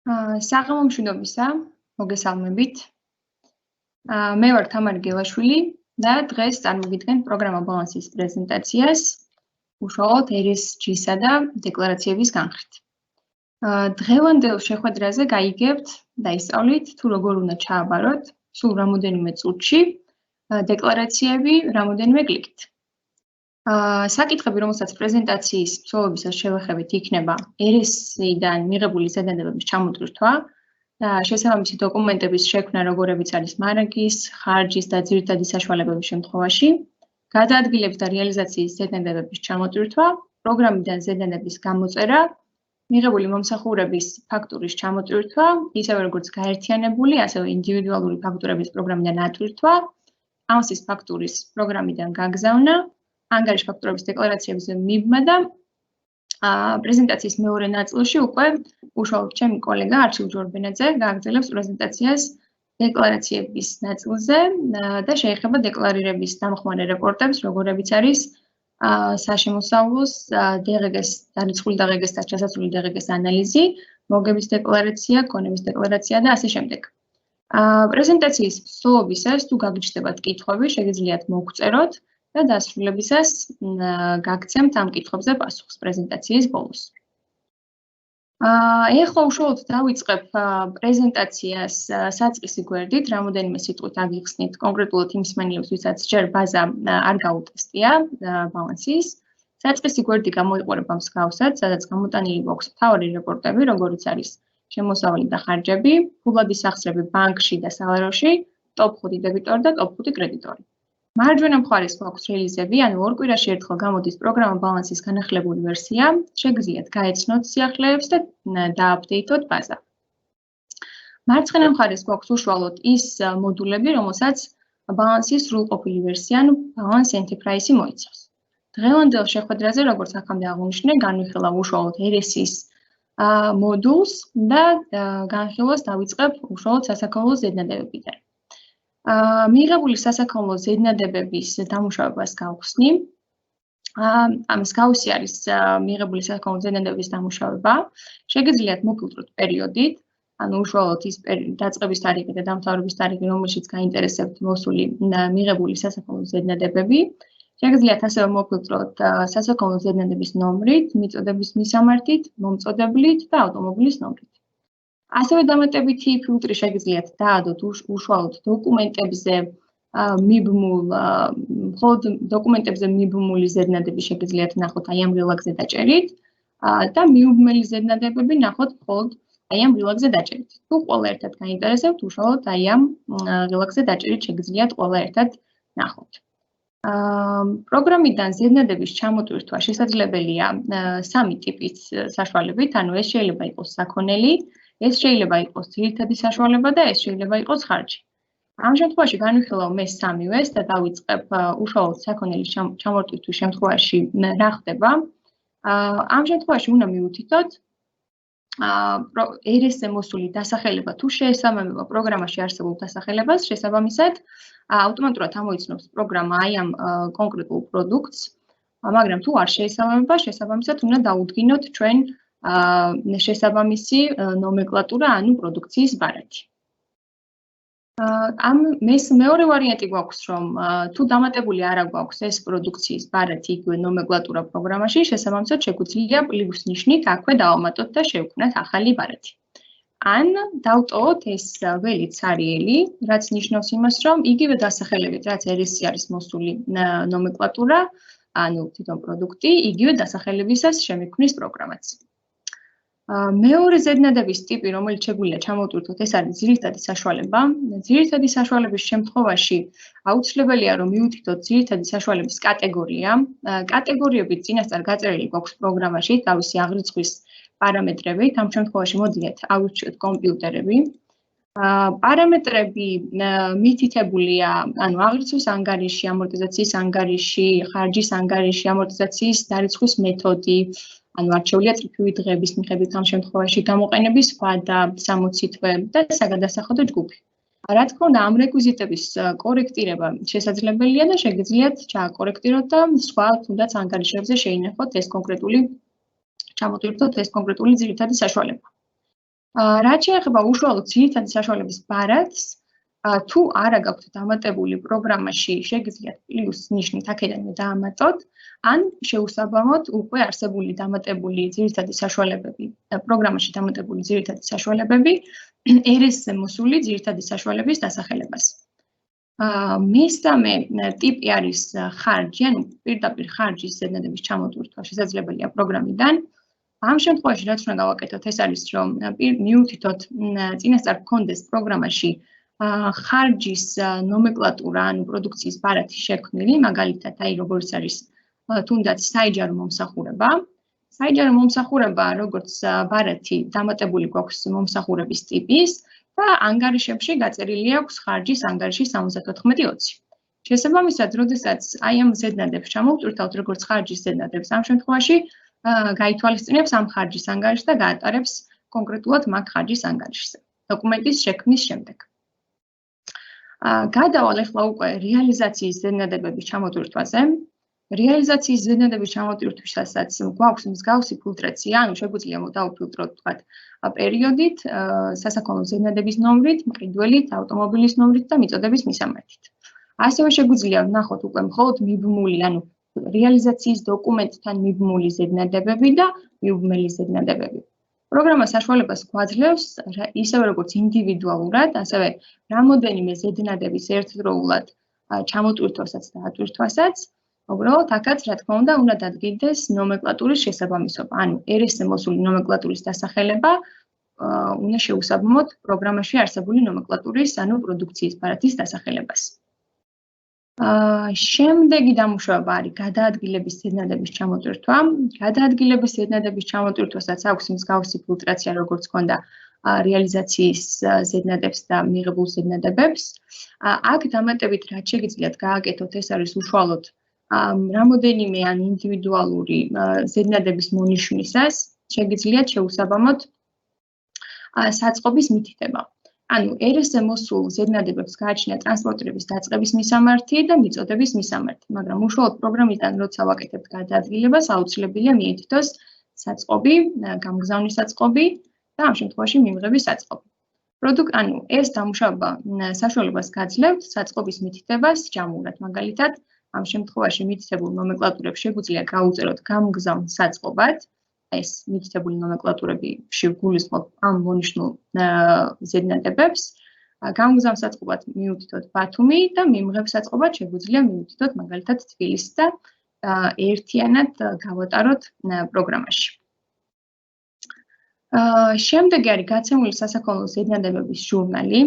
საღამომშვიდობისა, მოგესალმებით. მე ვარ თამარი გელაშვილი და დღეს წარმოგიდგენთ პროგრამა ბალანსის პრეზენტაციას უშუალოდ ESG-სა და დეკლარაციების განხრით. დღევანდელ შეხვედრაზე გაიგებთ და ისწავლით თუ როგორ უნდა ჩააბაროთ სულ რამოდენიმე წუთში დეკლარაციები რამოდენიმე კლიკით. საკითხები, რომელსაც პრეზენტაციის მსვლელობისას შევეხებით, იქნება ESG-დან მიღებული ზედამეტების ჩამოტვირთვა და შესაბამისი დოკუმენტების შექმნა, როგორებიც არის მარაგის, ხარჯის და ძირითადი საშუალებების შემთხვევაში, გადაადგილების და რეალიზაციის ზედამეტების ჩამოტვირთვა, პროგრამიდან ზედამეტების გამოწერა, მიღებული მომსახურების ფაქტურის ჩამოტვირთვა, ისევე როგორც გაერთიანებული, ასევე ინდივიდუალური ფაქტურების პროგრამიდან ატვირთვა, ამსის ფაქტურის პროგრამიდან გაგზავნა, ანგარიშ ფაქტურების დეკლარაციების მიბმა და პრეზენტაციის მეორე ნაწილში უკვე უშუალოდ ჩემი კოლეგა არჩილ ჯორბენაძე გააგრძელებს პრეზენტაციას დეკლარაციების ნაწილზე და შეეხება დეკლარირების დამხმარე რეპორტებს, როგორებიც არის საშემოსავლოს DRG-ს, დარიცხული DRG-ს და ჩასასვლელი DRG-ს ანალიზი, მოგების დეკლარაცია, ქონების დეკლარაცია და ასე შემდეგ. პრეზენტაციის მსვლელობისას თუ გაგიჩნდებათ კითხვები, შეგიძლიათ მოგწეროთ და დასრულებისას გაგცემთ ამ კითხვებზე პასუხს პრეზენტაციის ბოლოს. ეხლა უშუალოდ დავიწყებ პრეზენტაციას საწყისი გვერდით, რამოდენიმე სიტყვით აგიხსნით კონკრეტულად იმ მსმენელებს, ვისაც ჯერ ბაზა არ გაუტესტია ბალანსის. საწყისი გვერდი გამოიყურება მსგავსად, სადაც გამოტანილი გვაქვს მთავარი რეპორტები, როგორიც არის შემოსავალი და ხარჯები, ფულადი სახსრები ბანკში და სალაროში, ტოპ 5 დებიტორი და ტოპ 5 კრედიტორი. მარჯვენა მხარეს გვაქვს რელიზები, ანუ ორ კვირაში ერთხელ გამოდის პროგრამა ბალანსის განახლებული ვერსია, შეგიძლიათ გაეცნოთ სიახლეებს და დააპდეითოთ ბაზა. მარცხენა მხარეს გვაქვს უშუალოდ ის მოდულები, რომელსაც ბალანსის სრულყოფილი ვერსია, ანუ Balance Enterprise-ი მოიცავს. დღევანდელ შეხვედრაზე, როგორც აქამდე აღვნიშნე, განვიხილავ უშუალოდ ERS-ის მოდულს და განხილვას დავიწყებ უშუალოდ სასაქონლო ზედნადებებიდან. მიღებული სასაქონლო ზედნადებების დამუშავებას გავხსნი. მსგავსი არის მიღებული სასაქონლო ზედნადებების დამუშავება. შეგიძლიათ მოფილტროთ პერიოდით, ანუ უშუალოდ ის დაწყების თარიღი და დამთავრების თარიღი, რომელშიც გაინტერესებთ მოსული მიღებული სასაქონლო ზედნადებები. შეგიძლიათ ასევე მოფილტროთ სასაქონლო ზედნადების ნომრით, მიწოდების მისამართით, მომწოდებლით და ავტომობილის ნომრით. ასევე დამატებითი ფილტრი შეგიძლიათ დაადოთ უშუალოდ დოკუმენტებზე მიბმული ზედნადები შეგიძლიათ ნახოთ აი ამ რილაგზე დაჭერით და მიუბმელი ზედნადებები ნახოთ მხოლოდ აი ამ რილაგზე დაჭერით. თუ ყველა ერთად გაინტერესებთ, უშუალოდ აი ამ რილაგზე დაჭერით შეგიძლიათ ყველა ერთად ნახოთ. პროგრამიდან ზედნადების ჩამოტვირთვა შესაძლებელია სამი ტიპის საშუალებით, ანუ ეს შეიძლება იყოს საქონელი, ეს შეიძლება იყოს ძირითადი საშუალება და ეს შეიძლება იყოს ხარჯი. ამ შემთხვევაში განვიხილავ მე სამივეს და დავიწყებ უშუალოდ საქონელის ჩამოტვირთვის შემთხვევაში რა ხდება. ამ შემთხვევაში უნდა მივუთითოთ ERS-ზე მოსული დასახელება თუ შეესაბამება პროგრამაში არსებულ დასახელებას, შესაბამისად ავტომატურად ამოიცნობს პროგრამა აი ამ კონკრეტულ პროდუქტს, მაგრამ თუ არ შეესაბამება, შესაბამისად უნდა დაუდგინოთ ჩვენ შესაბამისი ნომენკლატურა, ანუ პროდუქციის ბარათი. მეორე ვარიანტი გვაქვს, რომ თუ დამატებული არა გვაქვს ეს პროდუქციის ბარათი იგივე ნომენკლატურა პროგრამაში, შესაბამისად შეგვიძლია პლუს ნიშნით აქვე დავამატოთ და შევქმნათ ახალი ბარათი. ან დავტოვოთ ეს ველით სარიელი, რაც ნიშნავს იმას, რომ იგივე დასახელებით, რაც ERS-ი არის მოსული ნომენკლატურა, ანუ თვითონ პროდუქტი, იგივე დასახელებისას შემიქმნის პროგრამაც. მეორე ზედნადების ტიპი, რომელიც შეგვიძლია ჩამოვტვირთოთ, ეს არის ძირითადი საშუალება. ძირითადი საშუალების შემთხვევაში აუცილებელია, რომ მივუთითოთ ძირითადი საშუალების კატეგორია. კატეგორიებით წინასწარ გაწერილი გვაქვს პროგრამაში თავისი აღრიცხვის პარამეტრებით. ამ შემთხვევაში მოდიათ ავირჩიოთ კომპიუტერები. პარამეტრები მითითებულია, ანუ აღრიცხვის ანგარიში, ამორტიზაციის ანგარიში, ხარჯის ანგარიში, ამორტიზაციის დარიცხვის მეთოდი, ანუ არჩეულია წრფივი დღეების მიხედვით ამ შემთხვევაში გამოყენების სხვა და 60 თვე და საგადასახადო ჯგუფი. რა თქმა უნდა, ამ რეკვიზიტების კორექტირება შესაძლებელია და შეგიძლიათ ჩააკორექტიროთ და სხვა თუნდაც ანგარიშებზე შეინახოთ ეს კონკრეტული ჩამოტვირთოთ ეს კონკრეტული ძირითადი საშუალება. რაც შეეხება უშუალოდ ძირითადი საშუალების ბარათს, თუ არა გაქვთ დამატებული პროგრამაში, შეგიძლიათ პლუს ნიშნით აქედანვე დაამატოთ, ან შეუსაბამოდ უკვე არსებული დამატებული ძირითადი საშუალებები, პროგრამაში დამატებული ძირითადი საშუალებები, RS-ზე მოსული ძირითადი საშუალების დასახელებას. მესამე ტიპი არის ხარჯი, ანუ პირდაპირ ხარჯის ზედნადების ჩამოტვირთვა შესაძლებელია პროგრამიდან. ამ შემთხვევაში რაც უნდა გავაკეთოთ, ეს არის რომ მიუთითოთ წინასწარ გქონდეს პროგრამაში ხარჯის ნომენკლატურა, ანუ პროდუქციის ბარათი შექმნილი, მაგალითად, აი როგორც არის თუნდაც საიჯარო მომსახურება. საიჯარო მომსახურება, როგორც ბარათი დამატებული გვაქვს მომსახურების ტიპის და ანგარიშებში გაწერილი აქვს ხარჯის ანგარიში 74.20. შესაბამისად, როდესაც აი ამ ზედნადებს ჩამოვტვირთავთ, როგორც ხარჯის ზედნადებს, ამ შემთხვევაში გაითვალისწინებს ამ ხარჯის ანგარიშს და გაატარებს კონკრეტულად მაგ ხარჯის ანგარიშზე დოკუმენტის შექმნის შემდეგ. გადავალ ახლა უკვე რეალიზაციის ზედნადებების ჩამოტვირთვაზე. რეალიზაციის ზედნადების ჩამოტვირთვისასაც გვაქვს მსგავსი ფილტრაცია, ანუ შეგვიძლია დავუფილტროთ თქვათ პერიოდით, სასაქონლო ზედნადების ნომრით, მყიდველით, ავტომობილის ნომრით და მიწოდების მისამართით. ასევე შეგვიძლია ვნახოთ უკვე მხოლოდ მიბმული, ანუ რეალიზაციის დოკუმენტთან მიბმული ზედნადებები და მიუბმელი ზედნადებები. პროგრამა საშუალებას გვაძლევს ისევე როგორც ინდივიდუალურად, ასევე რამოდენიმე ზედნადების ერთდროულად ჩამოტვირთვასაც და ატვირთვასაც, უბრალოდ აქაც რა თქმა უნდა დადგინდეს ნომენკლატურის შესაბამისობა, ანუ RS-ზე მოსული ნომენკლატურის დასახელება უნდა შეუსაბამოთ პროგრამაში არსებული ნომენკლატურის, ანუ პროდუქციის ბარათის დასახელებას. შემდეგი დამუშავება არის გადაადგილების ზედნადების ჩამოტვირთვა. გადაადგილების ზედნადების ჩამოტვირთვასაც აქვს მსგავსი ფილტრაცია, როგორც ჰქონდა რეალიზაციის ზედნადებს და მიღებულ ზედნადებებს. აქ დამატებით რაც შეგიძლიათ გააკეთოთ, ეს არის უშუალოდ რამოდენიმე ან ინდივიდუალური ზედნადების მონიშნვისას შეგიძლიათ შეუსაბამოთ საწყობის მითითება. ანუ RS-ზე მოსულ ზედნადებებს გააჩნია ტრანსპორტირების დაწყების მისამართი და მიწოდების მისამართი, მაგრამ უშუალოდ პროგრამიდან როცა ვაკეთებთ გადაადგილებას, აუცილებელია მიეთითოს საწყობი, გამგზავნის საწყობი და ამ შემთხვევაში მიმღების საწყობი. ანუ ეს დამუშავება საშუალებას გაძლევთ საწყობის მითითებას ჯამურად, მაგალითად, ამ შემთხვევაში მითითებულ ნომენკლატურებს შეგვიძლია გაუწეროთ გამგზავნ საწყობად. ეს მითითებული ნომენკლატურები შეგულისხმობ ამ მონიშნულ ზედნადებებს. გამგზავნ საწყობად მიუთითოთ ბათუმი და მიმღებ საწყობად შეგვიძლია მიუთითოთ მაგალითად თბილისი და ერთიანად გავატაროთ პროგრამაში. შემდეგი არის გაცემული სასაქონლო ზედნადებების ჟურნალი.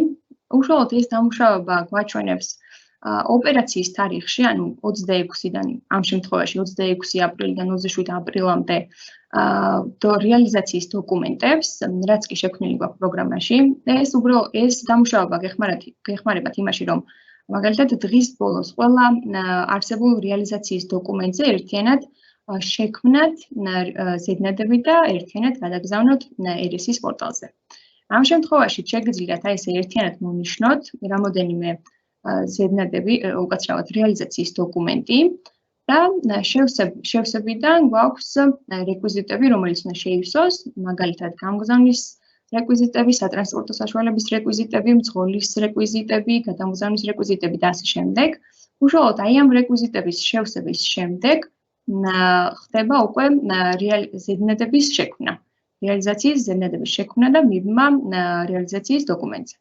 უშუალოდ ეს დამუშავება გვაჩვენებს ოპერაციის თარიღში, ანუ 26-დან, ამ შემთხვევაში 26 აპრილიდან 27 აპრილამდე რეალიზაციის დოკუმენტებს, რაც კი შექმნილი გვაქვს პროგრამაში. ეს დამუშავება გეხმარებათ იმაში, რომ მაგალითად დღის ბოლოს ყველა არსებულ რეალიზაციის დოკუმენტზე ერთიანად შექმნათ ზედნადები და ერთიანად გადაგზავნოთ RS-ის პორტალზე. ამ შემთხვევაში შეგიძლიათ აი ესე ერთიანად მონიშნოთ რამოდენიმე ზედნადები, უკაცრავად რეალიზაციის დოკუმენტი და შევსებიდან გვაქვს რეკვიზიტები, რომელიც უნდა შეივსოს, მაგალითად გამგზავნის რეკვიზიტები, სატრანსპორტო საშუალების რეკვიზიტები, მძღოლის რეკვიზიტები, გადამგზავნის რეკვიზიტები და ასე შემდეგ. უშუალოდ აი ამ რეკვიზიტების შევსების შემდეგ ხდება უკვე ზედნადების შექმნა, რეალიზაციის ზედნადების შექმნა და მიბმა რეალიზაციის დოკუმენტზე.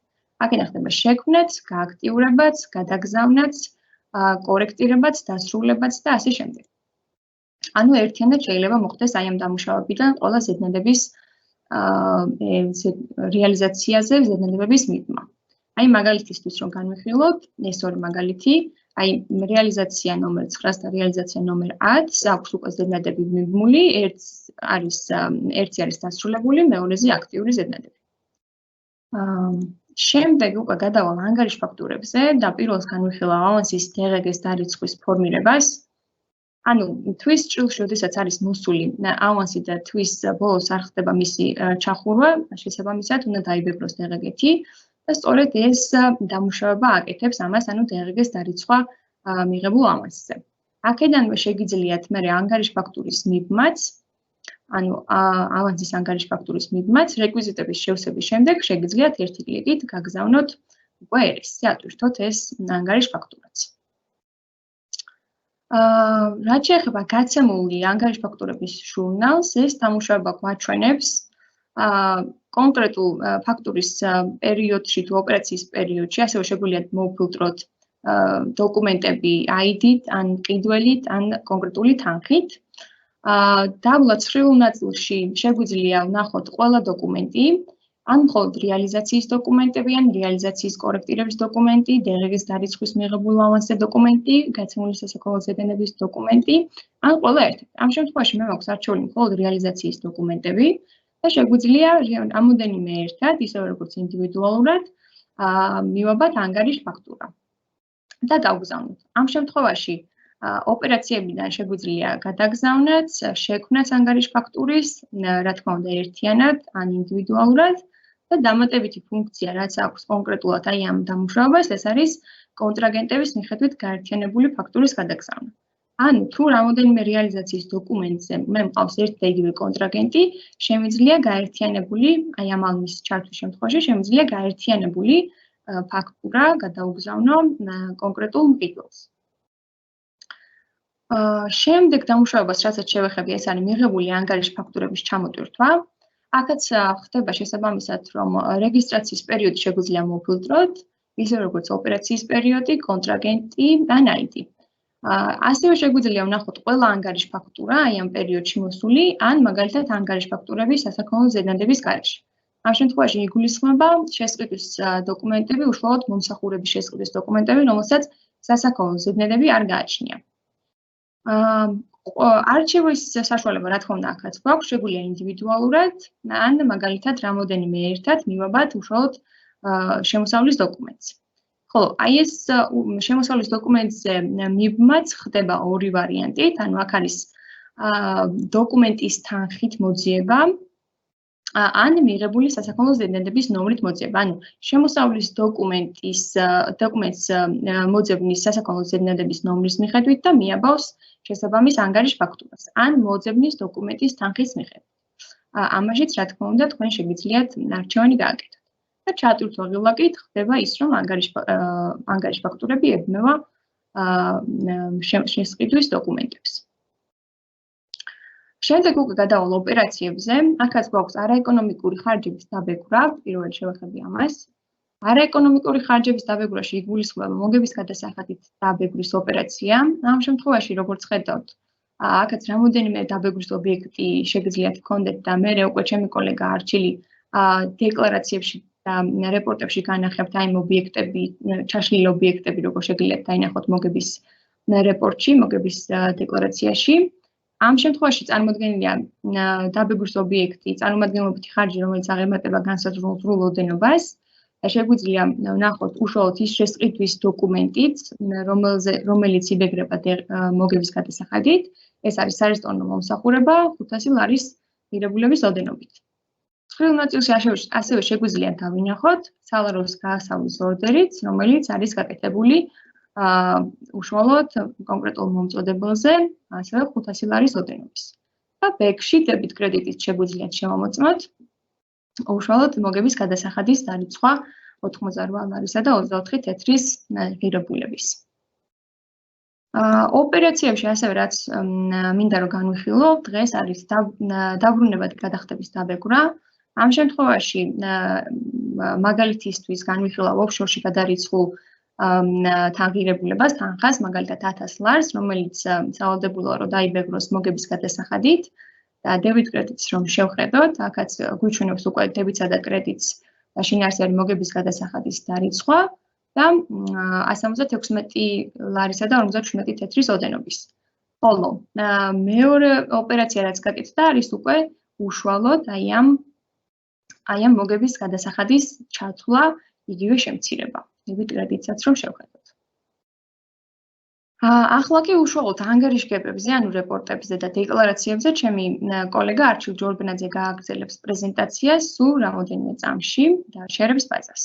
აქედან ხდება შექმნაც, გააქტიურებაც, გადაგზავნაც, კორექტირებაც, დასრულებაც და ასე შემდეგ. ანუ ერთიანად შეიძლება მოხდეს აი ამ დამუშავებიდან ყველა ზედნადების რეალიზაციაზე ზედნადებების მიბმა. აი მაგალითისთვის რომ განვიხილოთ, ეს ორი მაგალითი, აი რეალიზაცია ნომერ 9 და რეალიზაცია ნომერ 10 აქვს უკვე ზედნადები მიბმული, ერთი არის დასრულებული, მეორეზე აქტიური ზედნადები. შემდეგ უკვე გადავალ ანგარიშ ფაქტურებზე და პირველს განვიხილავ ავანსის DRG-ს დარიცხვის ფორმირებას. ანუ თვის ჭრილში, როდესაც არის მოსული ავანსი და თვის ბოლოს არ ხდება მისი ჩახურვა, შესაბამისად უნდა დაიბებროს DRG-ი და სწორედ ეს დამუშავება აკეთებს ამას, ანუ DRG-ს დარიცხვა მიღებულ ავანსზე. აქედანვე შეგიძლიათ მე ანგარიშ ფაქტურის მიბმაც ანუ ავანსის ანგარიშ ფაქტურის მიბმაც რეკვიზიტების შევსების შემდეგ შეგიძლიათ ერთი კლიკით გაგზავნოთ უკვე ერესზე, ატვირთოთ ეს ანგარიშ ფაქტურაც. რაც შეეხება გაცემული ანგარიშ ფაქტურების ჟურნალს, ეს დამუშავება გვაჩვენებს კონკრეტულ ფაქტურის პერიოდში თუ ოპერაციის პერიოდში, ასევე შეგვიძლია მოვფილტროთ დოკუმენტები ID-ით, ან ყიდველით, ან კონკრეტული თანხით. დაბლა ცხრილ ნაწილში შეგვიძლია ვნახოთ ყველა დოკუმენტი, ან მხოლოდ რეალიზაციის დოკუმენტები, ან რეალიზაციის კორექტირების დოკუმენტი, დեղების დარიცხვის მიღებულ ავანსზე დოკუმენტი, გაცემული სასაქონლო ზედამების დოკუმენტი, ან ყველა ერთად. ამ შემთხვევაში მე მაქვს არჩეული მხოლოდ რეალიზაციის დოკუმენტები და შეგვიძლია რამოდენიმე ერთად, ისევე როგორც ინდივიდუალურად, მივაბათ ანგარიშ ფაქტურა და დავგზავნოთ. ამ შემთხვევაში ოპერაციებიდან შეგვიძლია გადაგზავნათ, შექმნათ ანგარიშ ფაქტურის, რა თქმა უნდა, ერთიანად ან ინდივიდუალურად და დამატებითი ფუნქცია, რაც აქვს კონკრეტულად აი ამ დამუშავებას, ეს არის კონტრაგენტების მიხედვით გაერთიანებული ფაქტურის გადაგზავნა. ანუ თუ რამოდენიმე რეალიზაციის დოკუმენტზე მე მყავს ერთ და იგივე კონტრაგენტი, შემიძლია გაერთიანებული, აი ამ ალმის ჩართვის შემთხვევაში შემიძლია გაერთიანებული ფაქტურა გადაუგზავნო კონკრეტულ მყიდველს. შემდეგ დამუშავებას, რასაც შევეხები, ეს არის მიღებული ანგარიშ ფაქტურების ჩამოტვირთვა. აქაც ხდება შესაბამისად, რომ რეგისტრაციის პერიოდი შეგვიძლია მოვფილტროთ, ისევე როგორც ოპერაციის პერიოდი, კონტრაგენტი ან ID. ასევე შეგვიძლია ვნახოთ ყველა ანგარიშ ფაქტურა აი ამ პერიოდში მოსული, ან მაგალითად ანგარიშ ფაქტურები სასაქონლო ზედნადების გარეშე. ამ შემთხვევაში იგულისხმება შესყიდვის დოკუმენტები, უშუალოდ მომსახურების შესყიდვის დოკუმენტები, რომელსაც სასაქონლო ზედნადები არ გააჩნია. არჩევის საშუალება, რა თქმა უნდა, აქაც გვაქვს, შეგვიძლია ინდივიდუალურად, ან მაგალითად რამოდენიმე ერთად მივაბათ უშუალოდ შემოსავლის დოკუმენტს. ხოლო აი ეს შემოსავლის დოკუმენტზე მიბმაც ხდება ორი ვარიანტით, ანუ აქ არის დოკუმენტის თანხით მოძიება, ან მიღებული სასაქონლო ზედნადების ნომრით მოძიება. ანუ შემოსავლის დოკუმენტს მოძებნის სასაქონლო ზედნადების ნომრის მიხედვით და მიაბავს შესაბამის ანგარიშ ფაქტურას, ან მოძებნის დოკუმენტის თანხის მიხედვით. ამაშიც, რა თქმა უნდა, თქვენ შეგიძლიათ არჩევანი გააკეთოთ. და ჩატვირთვა ღილაკით ხდება ის, რომ ანგარიშ ფაქტურები ებმევა შესყიდვის დოკუმენტებს. შემდეგ უკვე გადავალ ოპერაციებზე, აქაც გვაქვს არაეკონომიკური ხარჯების დაბეჭდვა, პირველად შევეხები ამას. არაეკონომიკური ხარჯების დაბეჭდვაში იგულისხმება მოგების გადასახადით დაბეჭდვის ოპერაცია. ამ შემთხვევაში, როგორც ხედავთ, აქაც რამოდენიმე დაბეჭდვის ობიექტი შეგიძლიათ გქონდეთ და მე უკვე ჩემი კოლეგა არჩილი დეკლარაციებში და რეპორტებში განახებთ აი ამ ობიექტები, ჩაშლილი ობიექტები, როგორ შეგიძლიათ დაინახოთ მოგების რეპორტში, მოგების დეკლარაციაში. ამ შემთხვევაში წარმოდგენილია დაბეჭდვის ობიექტი, წარმომადგენლობითი ხარჯი, რომელიც აღემატება განსაზღვრულ ოდენობას და შეგვიძლია ვნახოთ უშუალოდ ის შესყიდვის დოკუმენტიც, რომელიც იბეგრება მოგების გადასახადით. ეს არის სარესტორნო მომსახურება 500 ლარის ღირებულების ოდენობით. ცხრილ ნაწილში ასევე შეგვიძლია დავინახოთ სალაროს გაასავლის ორდერიც, რომელიც არის გაკეთებული უშუალოდ კონკრეტულ მომწოდებელზე, ასევე 500 ლარის ოდენობის. და ბექში დებით კრედიტით შეგვიძლიათ შევამოწმოთ უშუალოდ მოგების გადასახადის დარიცხვა 88 ლარისა და 24 თეთრის ღირებულების. ოპერაციებში ასევე რაც მინდა რომ განვიხილო, დღეს არის დაბრუნებადი გადახდების დაბეჭდვა. ამ შემთხვევაში მაგალითისთვის განვიხილავ ოფშორში გადარიცხულ თანღირებულებას, თანხას, მაგალითად 1000 ლარს, რომელიც სავალდებულოა რომ დაიბეგროს მოგების გადასახადით და დებით კრედიტს რომ შევხედოთ, აქაც გვიჩვენებს უკვე დებიტსა და კრედიტს და შინაარსი არის მოგების გადასახადის დარიცხვა და 176 ლარისა და 57 თეთრის ოდენობის. ხოლო მეორე ოპერაცია რაც გაკეთდა არის უკვე უშუალოდ აი ამ მოგების გადასახადის ჩათვლა, იგივე შემცირება. დებით კრედიტსაც რომ შევხედოთ. ახლა კი უშუალოდ ანგარიშგებებზე, ანუ რეპორტებზე და დეკლარაციებზე ჩემი კოლეგა არჩილ ჯორბენაძე გააგრძელებს პრეზენტაციას სულ რამოდენიმე წამში და შეერებს ბაზას.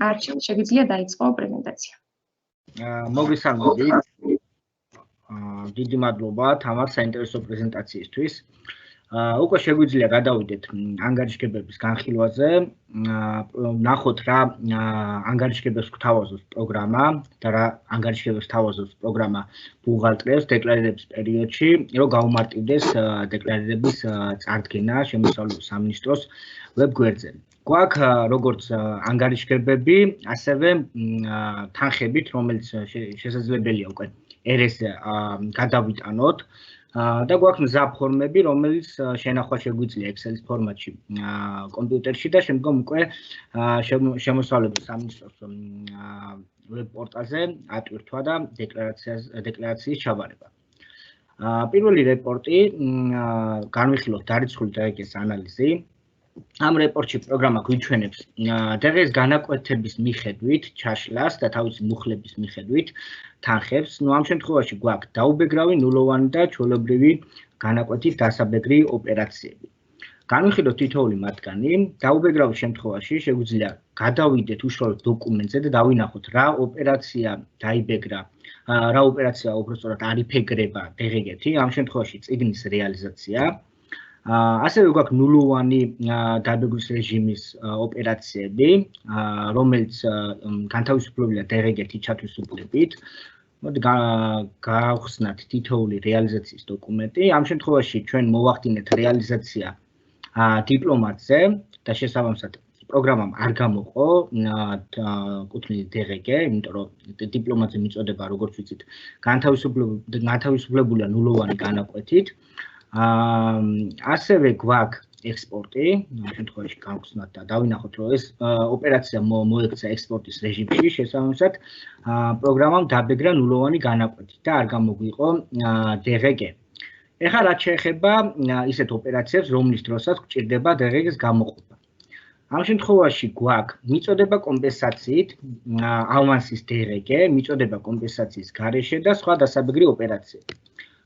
არჩილ, შეგიძლია დაიწყო პრეზენტაცია. მოგესალმებით. დიდი მადლობა თამარ საინტერესო პრეზენტაციისთვის. უკვე შეგვიძლია გადავიდეთ ანგარიშგებების განხილვაზე. ნახოთ რა ანგარიშგებებს გვთავაზობს პროგრამა და რა ანგარიშგებებს თავაზობს პროგრამა ბუღალტრიას დეკლარირების პერიოდში, რომ გაუმარტივდეს დეკლარირების წარდგენა შემოსავლების სამინისტროს ვებგვერდზე. გვაქვს როგორც ანგარიშგებები, ასევე თანხებით, რომელიც შესაძლებელია უკვე ერესზე გადავიტანოთ. და გვაქვს მზა ფორმები, რომელიც შენახვა შეგვიძლია Excel-ის ფორმატში კომპიუტერში და შემდგომ უკვე შემოსავლების სამინისტროს ვებ პორტალზე ატვირთვა და დეკლარაციის ჩაბარება. პირველი რეპორტი განვიხილოთ დარიცხული დღეს ანალიზი. ამ რეპორტში პროგრამა გვიჩვენებს დღეს განაკვეთების მიხედვით ჩაშლას და თავისი მუხლების მიხედვით თანხებს. ამ შემთხვევაში გვაქვს დაუბეგრავი, ნულოვანი და ჩვეულებრივი განაკვეთით დასაბეგრი ოპერაციები. განვიხილოთ თითოეული მათგანი. დაუბეგრავის შემთხვევაში შეგვიძლია გადავიდეთ უშუალოდ დოკუმენტზე და დავინახოთ რა ოპერაცია დაიბეგრა, რა ოპერაცია უბრალოდ არ იფეგრება დღეგეთი. ამ შემთხვევაში წიგნის რეალიზაცია. ასევე გვაქვს ნულოვანი დაბეგრის რეჟიმის ოპერაციები, რომელიც განთავისუფლებულია დღეგეთი ჩათვისუფლებით. მოდი გავხსნათ თითოეული რეალიზაციის დოკუმენტი. ამ შემთხვევაში ჩვენ მოვახდინეთ რეალიზაცია დიპლომატზე და შესაბამისად პროგრამამ არ გამოყო კუთვნილი დღგ, იმიტომ რომ დიპლომატზე მიწოდება, როგორც ვიცით, განთავისუფლებულია ნულოვანი განაკვეთით. ასევე გვაქვს ექსპორტი, ამ შემთხვევაში გავხსნათ და დავინახოთ, რომ ეს ოპერაცია მოექცა ექსპორტის რეჟიმში, შესაბამისად პროგრამამ დაბეგრა ნულოვანი განაკვეთი და არ გამოგვიყო დღგ. ეხლა რაც შეეხება ისეთ ოპერაციებს, რომლის დროსაც გვჭირდება დღგ-ის გამოყოფა. ამ შემთხვევაში გვაქვს მიწოდება კომპენსაციით, ავანსის დღგ, მიწოდება კომპენსაციის გარეშე და სხვა დასაბეგრი ოპერაციები.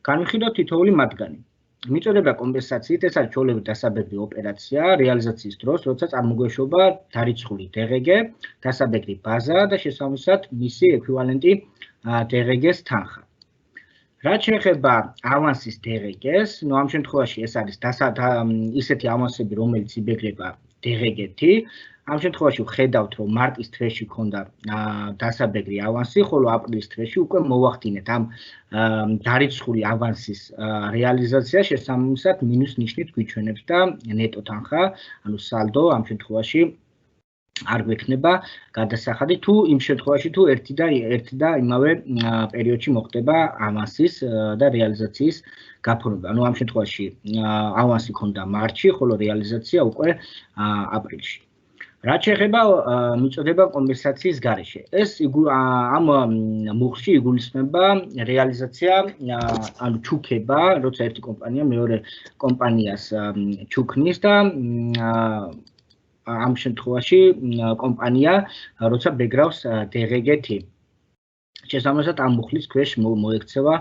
განვიხილოთ თითოეული მათგანი. მიწოდება კომპენსაციით, ეს არის ჩვეულებრივი დასაბეგრი ოპერაცია რეალიზაციის დროს, როცა წარმოგვეშობა დარიცხული დღგ, დასაბეგრი ბაზა და შესაბამისად მისი ექვივალენტი დღგ-ის თანხა. რაც შეეხება ავანსის დღგ-ს, ამ შემთხვევაში ეს არის ისეთი ავანსები, რომელიც იბეგრება დღგ-ი. ამ შემთხვევაში ვხედავთ, რომ მარტის თვეში ქონდა დასაბეგრი ავანსი, ხოლო აპრილის თვეში უკვე მოვახდინეთ ამ დარიცხული ავანსის რეალიზაცია, შესაბამისად მინუს ნიშნით გვიჩვენებს და ნეტო თანხა, ანუ სალდო ამ შემთხვევაში არ გვექნება გადასახადი თუ იმ შემთხვევაში თუ ერთი და იმავე პერიოდში მოხდება ავანსის და რეალიზაციის გაფორმება. ანუ ამ შემთხვევაში ავანსი ქონდა მარტში, ხოლო რეალიზაცია უკვე აპრილში. რაც შეეხება მიწოდება კომპენსაციის გარეშე, ეს ამ მუხლში იგულისხმება რეალიზაცია, ანუ ჩუქება, როცა ერთი კომპანია მეორე კომპანიას ჩუქნის და ამ შემთხვევაში კომპანია როცა ბეგრავს დღგ-ი. შესაბამისად ამ მუხლის ქვეშ მოექცევა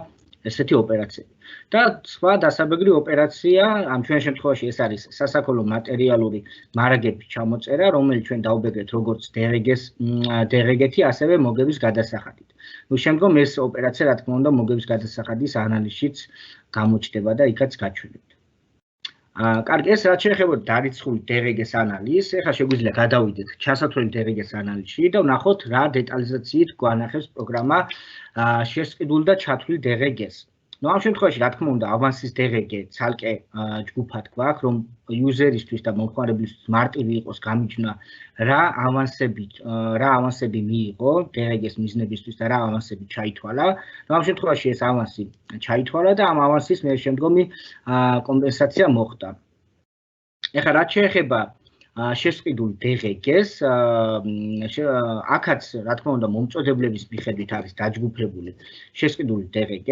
ესეთი ოპერაციები. და სხვა დასაბეგრი ოპერაცია, ამ ჩვენ შემთხვევაში ეს არის სასაქონლო მატერიალური მარაგების ჩამოწერა, რომელიც ჩვენ დაუბეგრეთ როგორც დღგ-ი, ასევე მოგების გადასახადით. შემდგომ ეს ოპერაცია, რა თქმა უნდა, მოგების გადასახადის ანალიზშიც გამოჩნდება და იქაც გაჩვენებთ. კარგი, ეს რაც შეეხება დარიცხული დღგ-ის ანალიზს, ეხლა შეგვიძლია გადავიდეთ ჩასათვლელი დღგ-ის ანალიზში და ვნახოთ რა დეტალიზაციით გვანახებს პროგრამა შესყიდულ და ჩათვლილ დღგ-ს. ამ შემთხვევაში, რა თქმა უნდა, ავანსის დღგ ცალკე ჯგუფად გვაქვს, რომ იუზერისთვის და მომხმარებლისთვის მარტივი იყოს გამიჯვნა რა ავანსები მიიღო დღგ-ის მიზნებისთვის და რა ავანსები ჩაითვალა. ამ შემთხვევაში ეს ავანსი ჩაითვალა და ამ ავანსის შემდგომი კომპენსაცია მოხდა. ეხლა რაც შეეხება შესყიდულ დღგ-ს, აქაც რა თქმა უნდა მომწოდებლების მიხედვით არის დაჯგუფებული შესყიდული დღგ.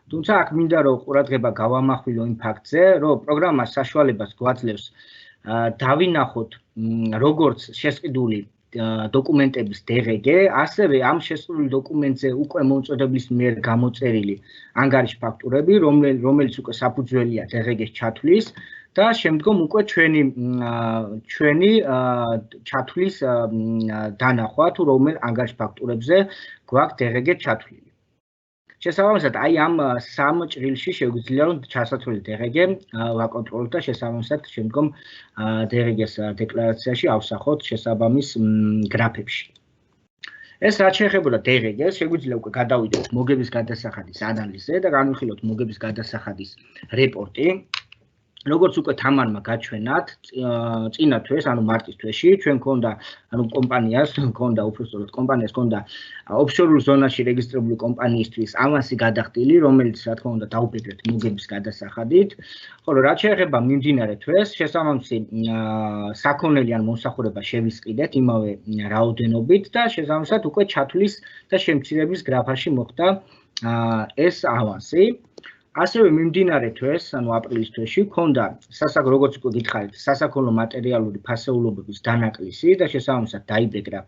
თუმცა აქ მინდა რომ ყურადღება გავამახვილო იმ ფაქტზე, რომ პროგრამა საშუალებას გვაძლევს დავინახოთ როგორც შესყიდული დოკუმენტების დღგ, ასევე ამ შესყიდულ დოკუმენტზე უკვე მომწოდებლის მიერ გამოწერილი ანგარიშ ფაქტურები, რომელიც უკვე საფუძველია დღგ-ის ჩათვლის და შემდგომ უკვე ჩვენი ჩათვლის დანახვა თუ რომელ ანგარიშ ფაქტურებზე გვაქვს DRG ჩათვლილი. შესაბამისად, აი ამ სამ ჭრილში შეგვიძლია რომ ჩასათვლილი DRG ვაკონტროლოთ და შესაბამისად შემდგომ DRG-ს დეკლარაციაში ავსახოთ შესაბამის გრაფებში. ეს რაც შეეხებოდა DRG-ს, შეგვიძლია უკვე გადავიდეთ მოგების გადასახადის ანალიზზე და განვიხილოთ მოგების გადასახადის რეპორტი. როგორც უკვე თამარმა გაჩვენათ, წინა თვეს, ანუ მარტის თვეში, ჩვენ გქონდა, ანუ კომპანიას გქონდა, უბრალოდ კომპანიას გქონდა ოფშორულ ზონაში რეგისტრირებული კომპანიისთვის ავანსი გადახდილი, რომელიც რა თქმა უნდა დაუპირდეთ მოგების გადასახადით. ხოლო რაც შეეხება მიმდინარე თვეს, შესაბამისი საქონელი ან მომსახურება შევისყიდეთ იმავე რაოდენობით და შესაბამისად უკვე ჩათვლის და შემცირების გრაფაში მოხდა ეს ავანსი. ასევე მიმდინარე თვეს, ანუ აპრილის თვეში, გქონდა როგორც უკვე გითხარით, სასაქონლო მატერიალური ფასეულობების დანაკლისი და შესაბამისად დაიბეგრა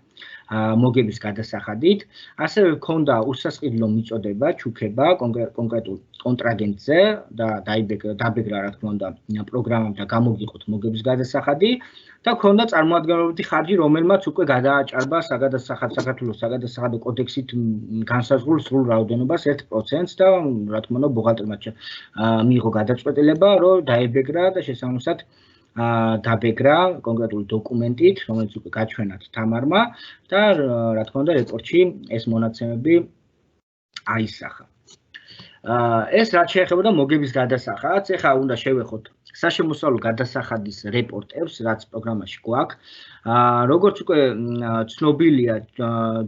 მოგების გადასახადით. ასევე გქონდა უსასყიდლო მიწოდება, ჩუქება კონკრეტულ კონტრაგენტზე და დაბეგრა რა თქმა უნდა პროგრამამ და გამოგიყოთ მოგების გადასახადი და გქონდა წარმოადგენლობითი ხარჯი, რომელმაც უკვე გადააჭარბა საქართველოს საგადასახადო კოდექსით განსაზღვრულ სრულ რაოდენობას 1%-ს და რა თქმა უნდა ბუღალტერმა მიიღო გადაწყვეტილება, რომ დაებეგრა და შესაბამისად დაბეგრა კონკრეტული დოკუმენტით, რომელიც უკვე გაჩვენათ თამარმა და რა თქმა უნდა რეპორტში ეს მონაცემები აისახა. ეს რაც შეეხებოდა მოგების გადასახადს, ეხლა უნდა შევეხოთ საშემოსავლო გადასახადის რეპორტებს, რაც პროგრამაში გვაქვს. როგორც უკვე ცნობილია,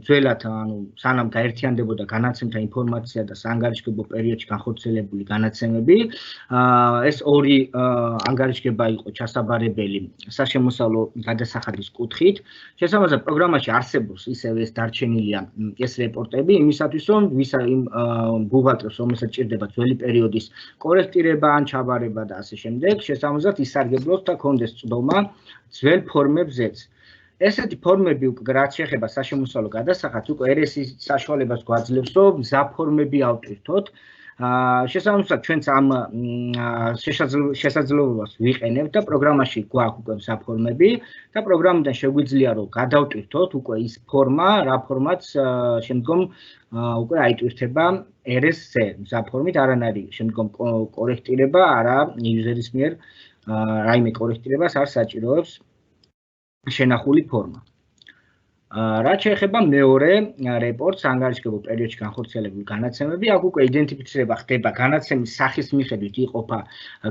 ძველად, ანუ სანამ გაერთიანდებოდა განაცემთა ინფორმაცია და საანგარიშგებო პერიოდში განხორციელებული განაცემები, ეს ორი ანგარიშგება იყო ჩასაბარებელი საშემოსავლო გადასახადის კუთხით. შესაბამისად, პროგრამაში არსებობს ისევე ეს დარჩენილია ეს რეპორტები იმისათვის, რომ იმ ბუღალტერს, რომელსაც ჭირდება ძველი პერიოდის კორექტირება ან ჩაბარება და ასე შემდეგ, შესაბამისად ისარგებლოს და კონდეს წვდომა ძველ ფორმებზეც. ესეთი ფორმები უკვე რაც შეეხება საშემოსავლო გადასახადს, უკვე RS-ის საშუალებას გვაძლევს, რომ მზა ფორმები ავტვირთოთ. შესაბამისად, ჩვენც ამ შესაძლებლობას ვიყენებთ და პროგრამაში გვაქვს უკვე მზა ფორმები და პროგრამიდან შეგვიძლია რომ გადავტვირთოთ უკვე ის ფორმა, რა ფორმაც შემდგომ უკვე აიტვირთება RS-ზე მზა ფორმით, არანაირი შემდგომ კორექტირება არა იუზერის მიერ რაიმე კორექტირებას არ საჭიროებს შენახული ფორმა. რაც შეეხება მეორე რეპორტს, ანგარიშგებო პერიოდში განხორციელებული განაცემები, აქ უკვე იდენტიფიცირება ხდება განაცემის სახის მიხედვით იყოფა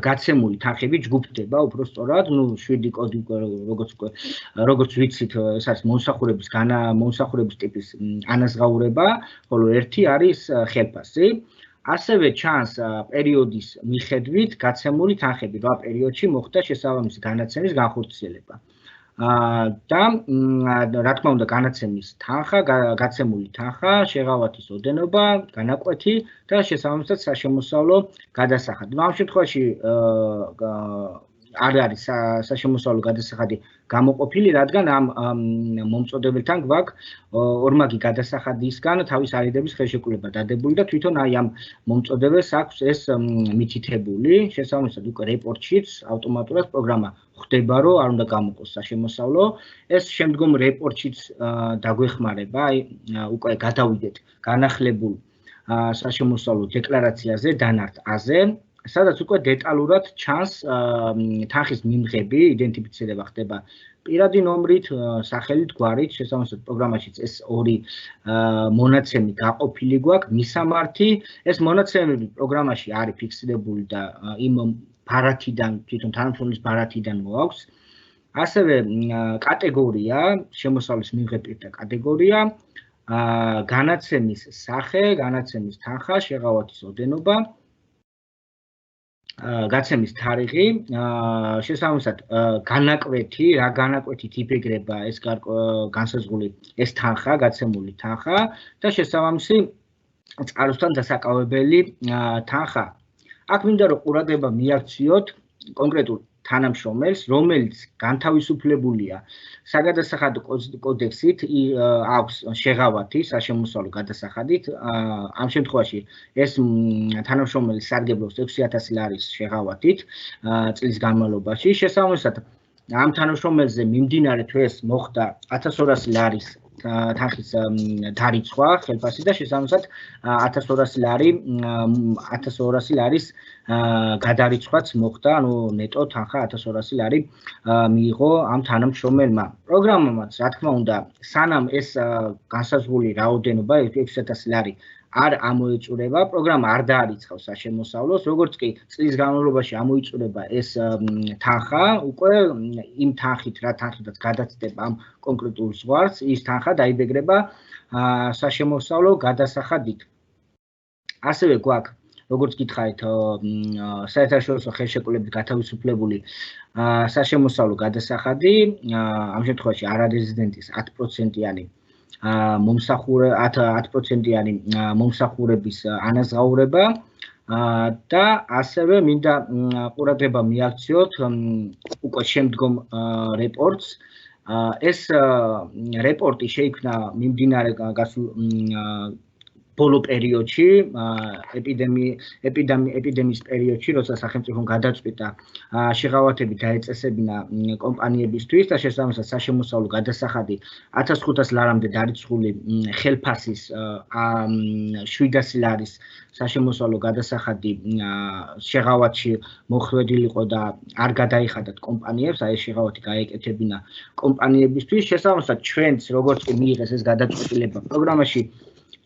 გაცემული თანხები, ჯგუფდება უბრალოდ, 7 კოდი როგორც ვიცით, ეს არის მომსახურების ტიპის ანაზღაურება, ხოლო 1 არის ხელფასი. ასევე ჩანს პერიოდის მიხედვით გაცემული თანხები, რა პერიოდში მოხდა შესაბამისი განაცემის განხორციელება. და რა თქმა უნდა განაცემის თანხა, გაცემული თანხა, შეღავათის ოდენობა, განაკვეთი და შესაბამისად საშემოსავლო გადასახადი. ამ შემთხვევაში არ არის საშემოსავლო გადასახადი გამოყოფილი, რადგან ამ მომწოდებელთან გვაქვს ორმაგი გადასახადისგან თავის არიდების ხელშეკრულება დადებული და თვითონ აი ამ მომწოდებელს აქვს ეს მითითებული. შესაბამისად უკვე რეპორტშიც ავტომატურად პროგრამა ხვდება, რომ არ უნდა გამოყოს საშემოსავლო. ეს შემდგომ რეპორტშიც დაგვეხმარება, აი უკვე გადავიდეთ განახლებულ საშემოსავლო დეკლარაციაზე, დანართ A-ზე. სადაც უკვე დეტალურად ჩანს თანხის მიმღები, იდენტიფიცირება ხდება პირადი ნომრით, სახელით, გვარით, შესაბამისად პროგრამაშიც ეს ორი მონაცემი გაყოფილი გვაქვს, მისამართი. ეს მონაცემები პროგრამაში არის ფიქსირებული და იმ ბარათიდან, თვითონ თანამშრომლის ბარათიდან მოაქვს. ასევე კატეგორია, შემოსავლის მიმღებირთა კატეგორია, განაცემის სახე, განაცემის თანხა, შეღავათის ოდენობა, გაცემის თარიღი, შესაბამისად განაკვეთი, რა განაკვეთით იბეგრება ეს განსაზღვრული ეს თანხა, გაცემული თანხა და შესაბამისი წყაროსთან დასაკავებელი თანხა. აქ მინდა რომ ყურადღება მიაქციოთ კონკრეტულ თანამშრომელს, რომელიც განთავისუფლებულია საგადასახადო კოდექსით აქვს შეღავათი საშემოსავლო გადასახადით. ამ შემთხვევაში ეს თანამშრომელი სარგებლობს 6,000 ლარის შეღავათით წლის განმავლობაში. შესაბამისად, ამ თანამშრომელზე მიმდინარე თვეს მოხდა 1200 ლარის თანხის დარიცხვა ხელფასი და შესაბამისად 1200 ლარის გადარიცხვაც მოხდა, ანუ ნეტო თანხა 1200 ლარი მიიღო ამ თანამშრომელმა. პროგრამამაც, რა თქმა უნდა, სანამ ეს განსაზღვრული რაოდენობა 6,000 ლარი არ ამოეწურება, პროგრამა არ დაარიცხავს საშემოსავლოს, როგორც კი წლის განმავლობაში ამოიწურება ეს თანხა, უკვე იმ თანხით, რა თანხითაც გადაცდება ამ კონკრეტულ ზღვარს, ის თანხა დაიბეგრება საშემოსავლო გადასახადით. ასევე გვაქვს, როგორც გითხარით, საერთაშორისო ხელშეკრულებით გათავისუფლებული საშემოსავლო გადასახადი, ამ შემთხვევაში არარეზიდენტის 10%-იანი 10%-იანი მომსახურების ანაზღაურება და ასევე მინდა ყურადღება მიაქციოთ უკვე შემდგომ რეპორტს. ეს რეპორტი შეიქმნა მიმდინარე ბოლო პერიოდში, ეპიდემიის პერიოდში, როცა სახელმწიფომ გადაწყვიტა შეღავათები დაეწესებინა კომპანიებისთვის და შესაბამისად საშემოსავლო გადასახადი 1500 ლარამდე დარიცხული ხელფასის 700 ლარის საშემოსავლო გადასახადი შეღავათში მოხვედრილიყო და არ გადაიხადათ კომპანიებს, აი ეს შეღავათი გაეკეთებინა კომპანიებისთვის. შესაბამისად, ჩვენც როგორც კი მიიღეს ეს გადაწყვეტილება პროგრამაში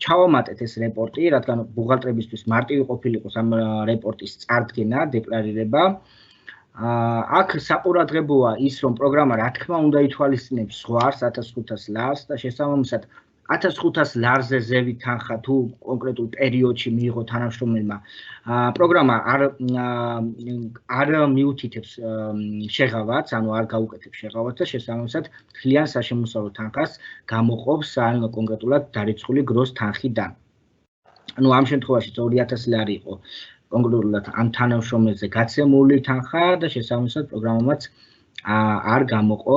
ჩავამატეთ ეს რეპორტი, რადგან ბუღალტრებისთვის მარტივი ყოფილიყო ამ რეპორტის წარდგენა, დეკლარირება. აქ საყურადღებოა ის, რომ პროგრამა რა თქმა უნდა ითვალისწინებს ზღვარს 1500 ლარს და შესაბამისად 1500 ლარზე ზევით თანხა თუ კონკრეტულ პერიოდში მიიღო თანამშრომელმა, პროგრამა არ მიუთითებს შეღავათს, ანუ არ გაუკეთებს შეღავათს და შესაბამისად მთლიან საშემოსავლო თანხას გამოყოფს კონკრეტულად დარიცხული გროს თანხიდან. ანუ ამ შემთხვევაში 2000 ლარი იყო კონკრეტულად ამ თანამშრომელზე გაცემული თანხა და შესაბამისად პროგრამამაც არ გამოყო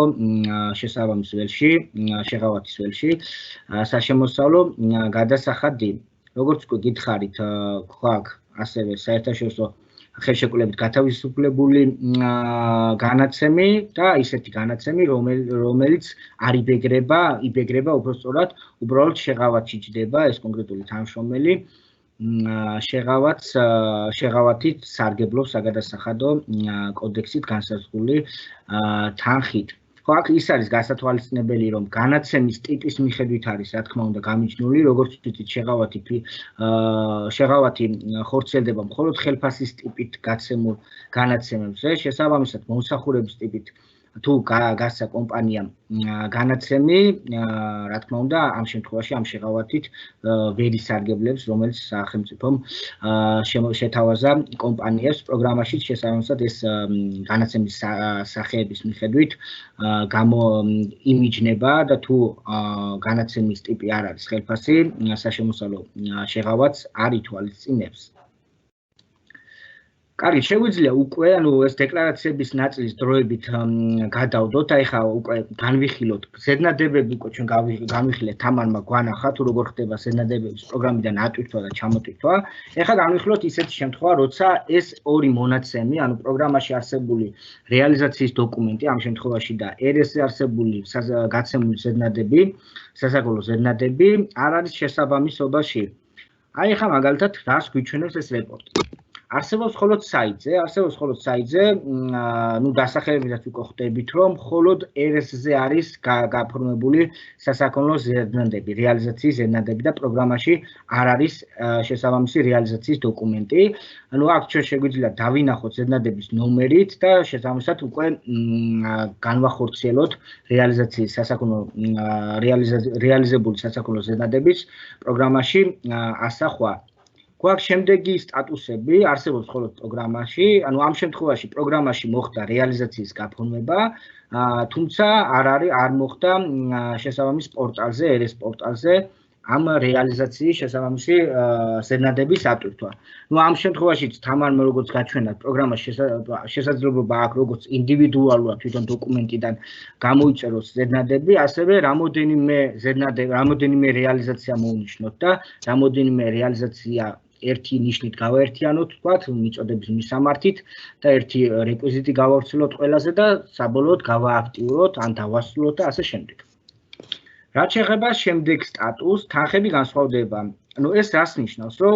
შესაბამის ველში, შეღავათის ველში საშემოსავლო გადასახადი. როგორც გითხარით, გვაქვს ასევე საერთაშორისო ხელშეკრულებით გათავისუფლებული განაცემი და ისეთი განაცემი, რომელიც არ იბეგრება უბრალოდ შეღავათში ჯდება ეს კონკრეტული თანამშრომელი შეღავათით სარგებლობს საგადასახადო კოდექსით განსაზღვრული თანხით. აქ ის არის გასათვალისწინებელი, რომ განაცემის ტიპის მიხედვით არის, რა თქმა უნდა, გამიჯნული, როგორც ვთქვით, შეღავათი ხორციელდება მხოლოდ ხელფასის ტიპით გაცემულ განაცემებზე, შესაბამისად მომსახურების ტიპით თუ გასცა კომპანიამ განაცემი, რა თქმა უნდა, ამ შემთხვევაში ამ შეღავათით ვერ ისარგებლებს, რომელიც სახელმწიფომ შეთავაზა კომპანიებს პროგრამაში, შესაბამისად ეს განაცემის სახეების მიხედვით იმიჯნება და თუ განაცემის ტიპი არ არის ხელფასი, საშემოსავლო შეღავათს არ ითვალისწინებს. კარგი, შეგვიძლია უკვე, ეს დეკლარაციების ნაწილის დროებით გადავდოთ, აი ხა უკვე განვიხილოთ ზედნადებები, უკვე ჩვენ განვიხილეთ თამარმა გვანახა თუ როგორ ხდება ზედნადებების პროგრამიდან ატვირთვა და ჩამოტვირთვა. ეხლა განვიხილოთ ისეთი შემთხვევა, როცა ეს ორი მონაცემი, ანუ პროგრამაში არსებული რეალიზაციის დოკუმენტი, ამ შემთხვევაში და RS-ზე არსებული გაცემული ზედნადები, სასაგოლო ზედნადები არ არის შესაბამისობაში. აი ხა მაგალითად რას გვიჩვენებს ეს რეპორტი? არსებობს მხოლოდ საიტზე, დასახელებითაც უკვე ხვდებით, რომ მხოლოდ RS-ზე არის გაფორმებული სასაქონლო ზედნადები, რეალიზაციის ზედნადები და პროგრამაში არ არის შესაბამისი რეალიზაციის დოკუმენტი. აქ ჩვენ შეგვიძლია დავინახოთ ზედნადების ნომერით და შესაბამისად უკვე განვახორციელოთ რეალიზაციის სასაქონლო რეალიზებული სასაქონლო ზედნადების პროგრამაში ასახვა. გვაქვს შემდეგი სტატუსები, არსებობს მხოლოდ პროგრამაში, ამ შემთხვევაში პროგრამაში მოხდა რეალიზაციის გაფორმება, თუმცა არ მოხდა შესაბამის პორტალზე, RS პორტალზე ამ რეალიზაციის შესაბამისი ზედნადების ატვირთვა. ნუ ამ შემთხვევაშიც თამარმა როგორც გაჩვენა პროგრამაში შესაძლებლობა აქვს როგორც ინდივიდუალურად თვითონ დოკუმენტიდან გამოიწეროს ზედნადები, ასევე რამოდენიმე რეალიზაცია მოუნიშნოთ და რამოდენიმე რეალიზაცია ერთი ნიშნით გავაერთიანოთ, თქვათ, მიწოდების მისამართით და ერთი რეკვიზიტი გავავრცელოთ ყველაზე და საბოლოოდ გავააქტიუროთ, ან დავასრულოთ და ასე შემდეგ. რაც შეეხება შემდეგ სტატუსს, თანხები განსხვავდება. ნუ ეს რას ნიშნავს, რომ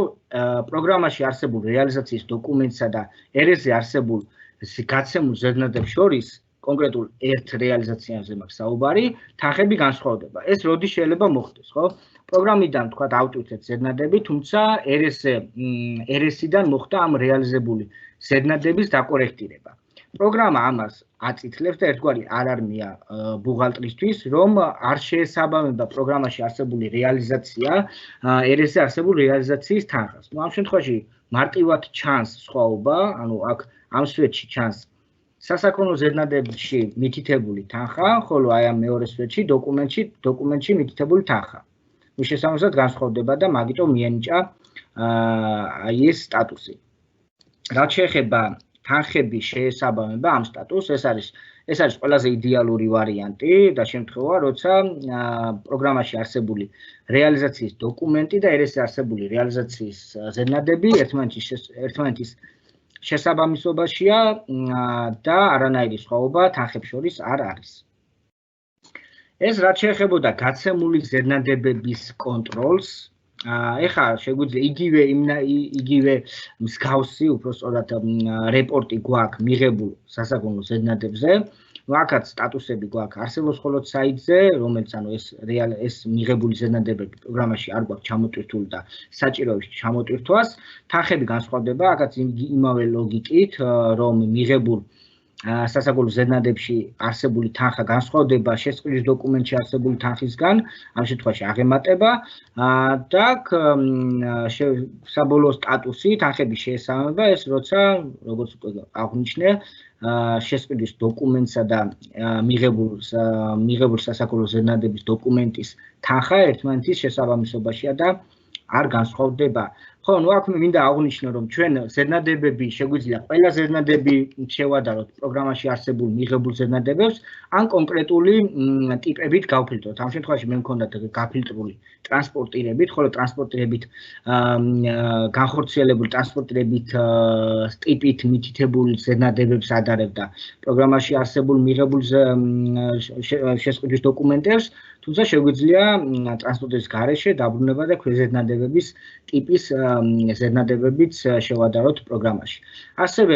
პროგრამაში არსებულ რეალიზაციის დოკუმენტსა და RS-ზე არსებულ გაცემულ ზედნადებს შორის კონკრეტულ ერთ რეალიზაციაზე მაქვს საუბარი, თანხები განსხვავდება. ეს როდის შეიძლება მოხდეს, ხო? პროგრამიდან თქვათ ავტვირთეთ ზედნადები, თუმცა RS-დან მოხდა ამ რეალიზებული ზედნადების დაკორექტირება. პროგრამა ამას აწითლებს და ერთგვარი ალარმია ბუღალტრისთვის, რომ არ შეესაბამება პროგრამაში არსებული რეალიზაცია RS-ზე არსებული რეალიზაციის თანხას. ნუ ამ შემთხვევაში მარტივად ჩანს სხვაობა, ანუ აქ ამ სვეტში ჩანს სასაქონლო ზედნადებში მითითებული თანხა, ხოლო აი ამ მეორე სვეტში დოკუმენტში მითითებული თანხა. მის შესაბამისად განსხვავდება და მაგიტომ მიენიჭა აი ეს სტატუსი. რაც შეეხება თანხების შეესაბამება ამ სტატუსს, ეს არის ყველაზე იდეალური ვარიანტი და შემთხვევა, როცა პროგრამაში არსებული რეალიზაციის დოკუმენტი და RS-ზე არსებული რეალიზაციის ზედნადები ერთმანეთის შესაბამისობაშია და არანაირი სხვაობა თანხებს შორის არ არის. ეს რაც შეეხებოდა გაცემული ზედნადებების კონტროლს, ეხლა შეგვიძლია იგივე მსგავსი, უпростоრად რეპორტი გვაქვს მიღებულ სასაქონლო ზედნადებზე. აქაც სტატუსები გვაქვს არსებობს მხოლოდ საიტზე, რომელიც ანუ ეს მიღებული ზედნადებები პროგრამაში არ გვაქვს ჩამოტვირთული და საჭიროებს ჩამოტვირთვას. თანხები განსხვავდება, აქაც იმავე ლოგიკით, რომ მიღებულ სასაქონლო ზედნადებში არსებული თანხა განსხვავდება შესყიდვის დოკუმენტში არსებული თანხისგან, ამ შემთხვევაში აღემატება და საბოლოო სტატუსი თანხების შეესაბამება ეს როცა როგორც უკვე აღვნიშნე შესყიდვის დოკუმენტსა და მიღებულ სასაქონლო ზედნადების დოკუმენტის თანხა ერთმანეთის შესაბამისობაშია და არ განსხვავდება. ხო, ნუ აქ მინდა აღვნიშნო, რომ ჩვენ ზედნადებები შეგვიძლია ყველა ზედნადები შევადაროთ პროგრამაში არსებულ მიღებულ ზედნადებებს, ან კონკრეტული ტიპებით გავფილტროთ. ამ შემთხვევაში მე მქონდა გაფილტრული ტრანსპორტირებით, ხოლო ტრანსპორტირებით განხორციელებული ტრანსპორტირებით ტიპით მითითებული ზედნადებებს ადარებდა პროგრამაში არსებულ მიღებულ შესყიდვის დოკუმენტებს, თუმცა შეგვიძლია ტრანსპორტირების გარეშე დაბრუნება და ქვეზედნადებების ტიპის ზედნადებებიც შევადაროთ პროგრამაში. ასევე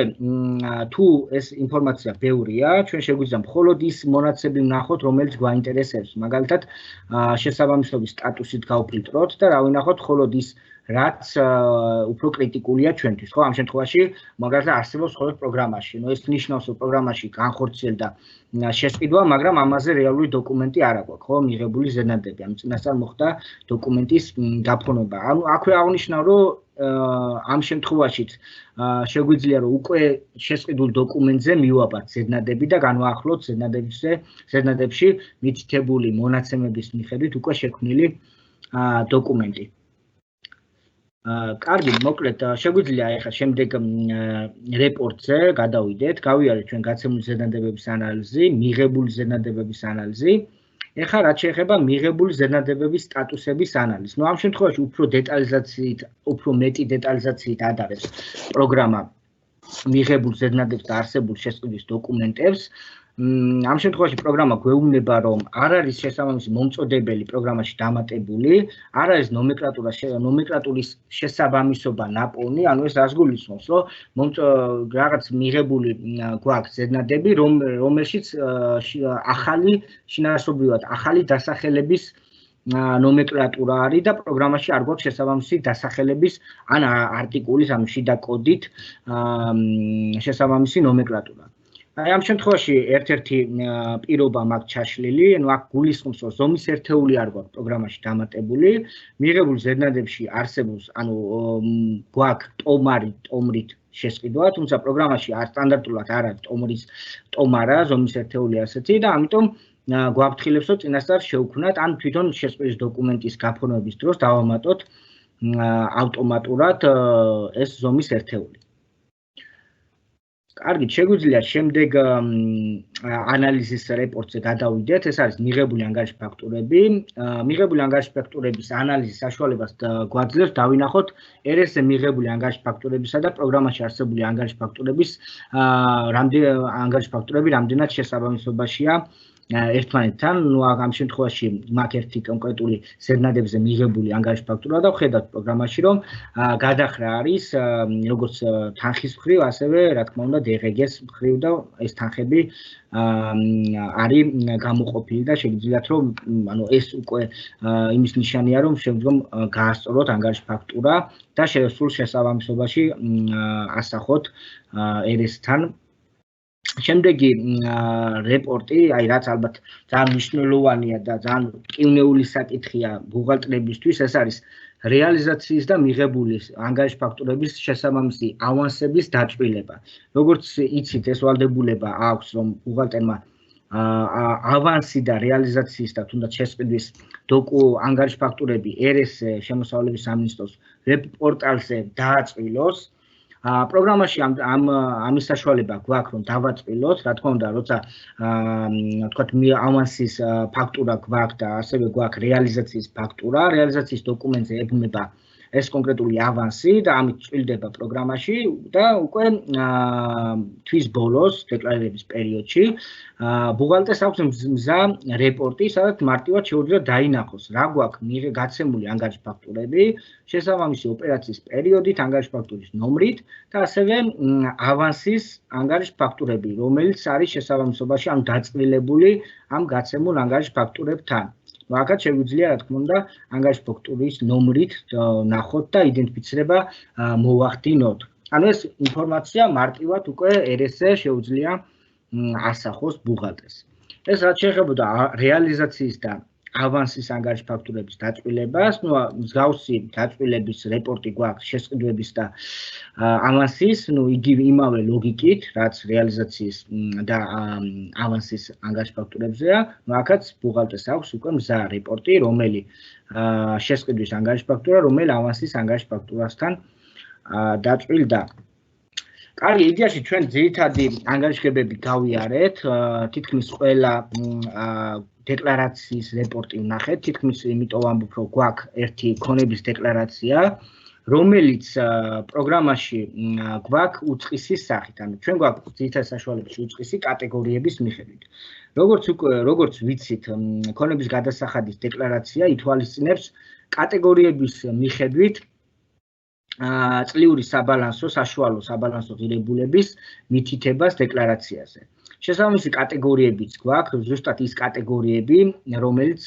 თუ ეს ინფორმაცია ბევრია, ჩვენ შეგვიძლია მხოლოდ ის მონაცემები ვნახოთ, რომელიც გვაინტერესებს. მაგალითად, შესაბამისობის სტატუსით გავფილტროთ და რა ვნახოთ მხოლოდ ის რაც უფრო კრიტიკულია ჩვენთვის, ხო? ამ შემთხვევაში მაგალითად არსებობს მხოლოდ პროგრამაში. ნუ ეს ნიშნავს, რომ პროგრამაში განხორციელდა შესყიდვა, მაგრამ ამაზე რეალური დოკუმენტი არ აქვს, ხო? მიღებული ზედნადები. ამ წინასწარ მოხდა დოკუმენტის გაფორმება. ანუ აქვე აღნიშნა, რომ ამ შემთხვევაშიც შეგვიძლია, რომ უკვე შესყიდულ დოკუმენტზე მივაბართ ზედნადები და განვაახლოთ ზედნადებში მითითებული მონაცემების მიხედვით უკვე შექმნილი დოკუმენტი. კარგი, მოკლედ შეგვიძლია ახლა შემდეგ რეპორტზე გადავიდეთ, გავიარეთ ჩვენ გაცემული ზედნადებების ანალიზი, მიღებული ზედნადებების ანალიზი. ეხლა რაც შეეხება მიღებული ზედნადებების სტატუსების ანალიზს. ნუ ამ შემთხვევაში უფრო მეტი დეტალიზაციით ადარებს პროგრამა მიღებულ ზედნადებს და არსებულ შესყიდვის დოკუმენტებს. ამ შემთხვევაში პროგრამა გვეუბნება, რომ არ არის შესაბამისი მომწოდებელი პროგრამაში დამატებული, არ არის ნომენკლატურის შესაბამისობა ნაპოვნი, ანუ ეს რას გულისხმობს, რომ რაღაც მიღებული გვაქვს ზედნადები, რომელშიც შინაარსობრივად ახალი დასახელების ნომენკლატურა არის და პროგრამაში არ გვაქვს შესაბამისი დასახელების ან არტიკულის, ანუ შიდა კოდით შესაბამისი ნომენკლატურა. აი ამ შემთხვევაში ერთ-ერთი პირობა მაქვს ჩაშლილი, ანუ აქ გულისხმობს, რომ ზომის ერთეული არ გვაქვს პროგრამაში დამატებული, მიღებულ ზედნადებში არსებობს, ანუ გვაქვს ტომრით შესყიდვა, თუმცა პროგრამაში სტანდარტულად არ არის ტომარა, ზომის ერთეული ასეთი და ამიტომ გვაფრთხილებს, რომ წინასწარ შევქმნათ ან თვითონ შესწვლის დოკუმენტის გაფორმების დროს დავამატოთ ავტომატურად ეს ზომის ერთეული. კარგი, შეგვიძლია შემდეგ ანალიზის რეპორტზე გადავიდეთ. ეს არის მიღებული ანგარიშ ფაქტურები. მიღებული ანგარიშ ფაქტურების ანალიზის საშუალებას გვაძლევს დავინახოთ RS-ზე მიღებული ანგარიშ ფაქტურებისა და პროგრამაში არსებული ანგარიშ ფაქტურების ანგარიშ ფაქტურები რამდენად შესაბამისობაშია ერთმანეთთან. ამ შემთხვევაში მაგ ერთი კონკრეტული ზედნადებზე მიღებული ანგარიშ ფაქტურა და ვხედავთ პროგრამაში, რომ გადახრა არის როგორც თანხის მხრივ, ასევე რა თქმა უნდა DRG-ს მხრივ და ეს თანხები არის გამოყოფილი და შეგიძლიათ რომ ეს უკვე იმის ნიშანია, რომ შემდგომ გაასწოროთ ანგარიშ ფაქტურა და სრულ შესაბამისობაში ასახოთ RS-თან. შემდეგი რეპორტი, რაც ალბათ ძალიან მნიშვნელოვანია და ძალიან მტკივნეული საკითხია ბუღალტრებისთვის, ეს არის რეალიზაციის და მიღებული ანგარიშ ფაქტურების შესაბამისი ავანსების დაწვრილება. როგორც იცით, ეს ვალდებულება აქვს, რომ ბუღალტერმა ავანსი და რეალიზაციის და თუნდაც შესყიდვის ანგარიშ ფაქტურები RS შემოსავლების სამინისტროს ვებ პორტალზე დააწვილოს. პროგრამაში ამის საშუალება გვაქვს, რომ დავაწვილოთ, რა თქმა უნდა, როცა თქვათ ავანსის ფაქტურა გვაქვს და ასევე გვაქვს რეალიზაციის ფაქტურა, რეალიზაციის დოკუმენტზე ებუნება ეს კონკრეტული ავანსი და ამით წვილდება პროგრამაში და უკვე თვის ბოლოს დეკლარირების პერიოდში ბუღალტერს აქვს მზა რეპორტი, სადაც მარტივად შეუძლია დაინახოს, რა გვაქვს გაცემული ანგარიშ ფაქტურები, შესაბამისი ოპერაციის პერიოდით, ანგარიშ ფაქტურის ნომრით და ასევე ავანსის ანგარიშ ფაქტურები, რომელიც არის შესაბამისობაში ამ დაწვრილებული ამ გაცემულ ანგარიშ ფაქტურებთან. აქაც შეგვიძლია, რა თქმა უნდა, ანგარიშ ფაქტურის ნომრით ნახოთ და იდენტიფიცირება მოვახდინოთ. ანუ ეს ინფორმაცია მარტივად უკვე RS-ზე შეუძლია ასახოს ბუღალტერს. ეს რაც შეეხებოდა რეალიზაციის და ავანსის ანგარიშ ფაქტურების დაწვრილებას, მსგავსი დაწვრილების რეპორტი გვაქვს შესყიდვების და ავანსის, იგივე იმავე ლოგიკით, რაც რეალიზაციის და ავანსის ანგარიშ ფაქტურებზეა, აქაც ბუღალტერს აქვს უკვე მზა რეპორტი, რომელიც შესყიდვის ანგარიშ ფაქტურა, რომელიც ავანსის ანგარიშ ფაქტურასთან დაწვრილდა. კარგი, იდეაში ჩვენ ძირითადი ანგარიშგებები გავიარეთ, თითქმის ყველა დეკლარაციის რეპორტი ვნახეთ, თითქმის იმიტომ ვამბობ, რომ გვაქვს ერთი ქონების დეკლარაცია, რომელიც პროგრამაში გვაქვს უწყისის სახით, ანუ ჩვენ გვაქვს ძირითადი საშუალებაში უწყისი კატეგორიების მიხედვით. როგორც ვიცით, ქონების გადასახადის დეკლარაცია ითვალისწინებს კატეგორიების მიხედვით წლიური საბალანსო, საშუალო საბალანსო ღირებულების მითითებას დეკლარაციაზე. შესაბამისი კატეგორიებიც გვაქვს, ზუსტად ის კატეგორიები, რომელიც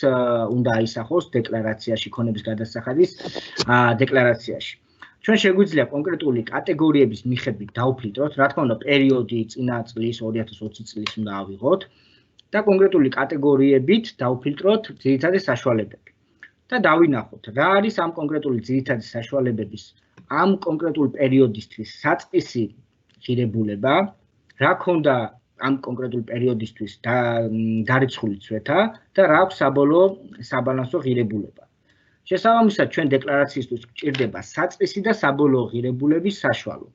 უნდა აისახოს დეკლარაციაში, ქონების გადასახადის დეკლარაციაში. ჩვენ შეგვიძლია კონკრეტული კატეგორიების მიხედვით დავფილტროთ, რა თქმა უნდა, პერიოდი წინა წლის 2020 წლის უნდა ავიღოთ და კონკრეტული კატეგორიებით დავფილტროთ ძირითადი საშუალებები. და დავინახოთ, რა არის ამ კონკრეტული ძირითადი საშუალებების ამ კონკრეტულ პერიოდისთვის საწყისი ღირებულება, რა ქონდა ამ კონკრეტულ პერიოდისთვის დარიცხული წვეთა და რა აქვს საბოლოო საბალანსო ღირებულება. შესაბამისად, ჩვენ დეკლარაციისთვის გვჭირდება საწყისი და საბოლოო ღირებულების საშუალო.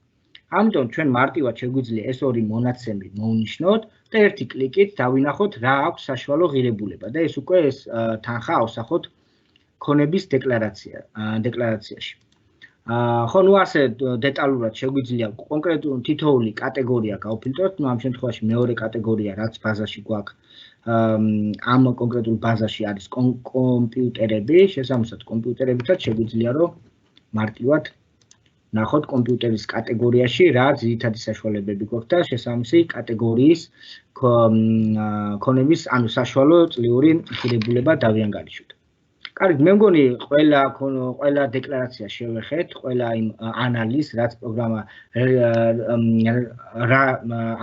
ამიტომ ჩვენ მარტივად შეგვიძლია ეს ორი მონაცემი მოვნიშნოთ და ერთი კლიკით დავინახოთ, რა აქვს საშუალო ღირებულება და ეს უკვე ეს თანხა ავსახოთ ქონების დეკლარაციაში. ხო, ასე დეტალურად შეგვიძლია კონკრეტული თითოეული კატეგორია გავფილტროთ, ამ შემთხვევაში მეორე კატეგორია, რაც ბაზაში გვაქვს, ამ კონკრეტულ ბაზაში არის კომპიუტერები, შესაბამისად კომპიუტერებითაც შეგვიძლია, რომ მარტივად ნახოთ კომპიუტერის კატეგორიაში რა ძირითადი საშუალებები გვაქვს და შესაბამისი კატეგორიის ქონების, ანუ საშუალო წლიური ღირებულება დავიანგარიშოთ. კარგი, მე მგონი ყველა დეკლარაცია შევეხეთ, ყველა იმ ანალიზს, რაც პროგრამა რა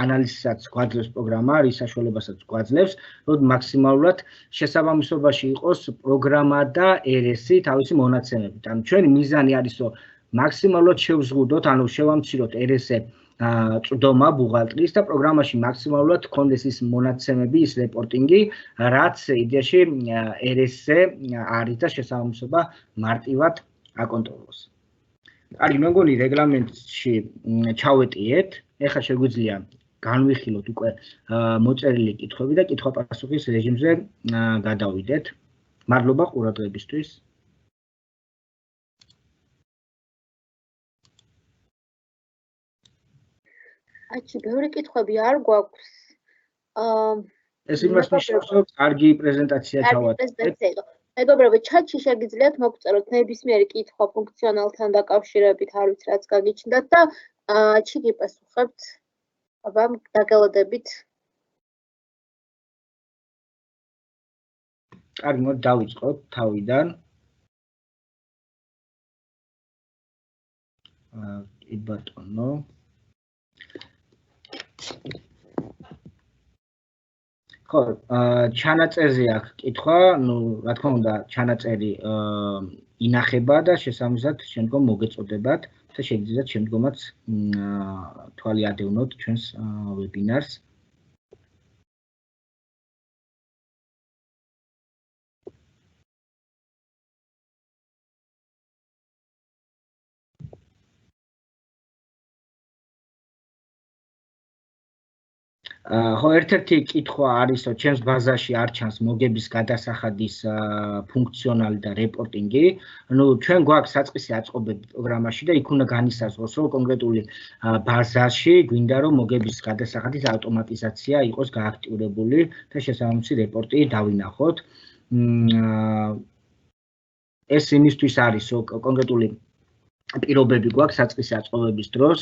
ანალიზსაც გვაძლევს პროგრამა, რის საშუალებასაც გვაძლევს, რომ მაქსიმალურად შესაბამისობაში იყოს პროგრამა და RS-ი თავისი მონაცემებით. ანუ ჩვენი მიზანი არის, რომ მაქსიმალურად შევზღუდოთ, ანუ შევამციროთ RS-ზე წვდომა ბუღალტრის და პროგრამაში მაქსიმალურად გქონდეს ის მონაცემები, ის რეპორტინგი, რაც იდეაში RS-ზე არის და შესაბამისობა მარტივად აკონტროლოს. კარგი, მე მგონი რეგლამენტში ჩავეტიეთ. ეხლა შეგვიძლია განვიხილოთ უკვე მოწერილი კითხვები და კითხვა-პასუხის რეჟიმზე გადავიდეთ. მადლობა ყურადღებისთვის. აჩი, ბევრი კითხვები არ გვაქვს. ეს იმას ნიშნავს, რომ კარგი პრეზენტაცია ჩავატარეთ. მეგობრებო, ჩატში შეგიძლიათ მოგწეროთ ნებისმიერი კითხვა ფუნქციონალთან დაკავშირებით, არ ვიცი რაც გაგიჩნდათ და ჩი გიპასუხებთ. აბა, დაგელოდებით. კარგი, მოდი დავიწყოთ თავიდან. კი ბატონო. ხო, ჩანაწერზე აქვს კითხვა, რა თქმა უნდა, ჩანაწერი ინახება და შესაბამისად შემდგომ მოგეწოდებათ და შეგიძლიათ შემდგომაც თვალი ადევნოთ ჩვენს ვებინარს. ხო, ერთ-ერთი კითხვა არის, რომ ჩემს ბაზაში არ ჩანს მოგების გადასახადის ფუნქციონალი და რეპორტინგი. ჩვენ გვაქვს საწყისი აწყობები პროგრამაში და იქ უნდა განისაზღვროს, რომ კონკრეტული ბაზაში გვინდა რომ მოგების გადასახადის ავტომატიზაცია იყოს გააქტიურებული და შესაბამისი რეპორტი დავინახოთ. ეს იმისთვის არის, რომ კონკრეტული პირობები გვაქვს საწყისი აწყობების დროს,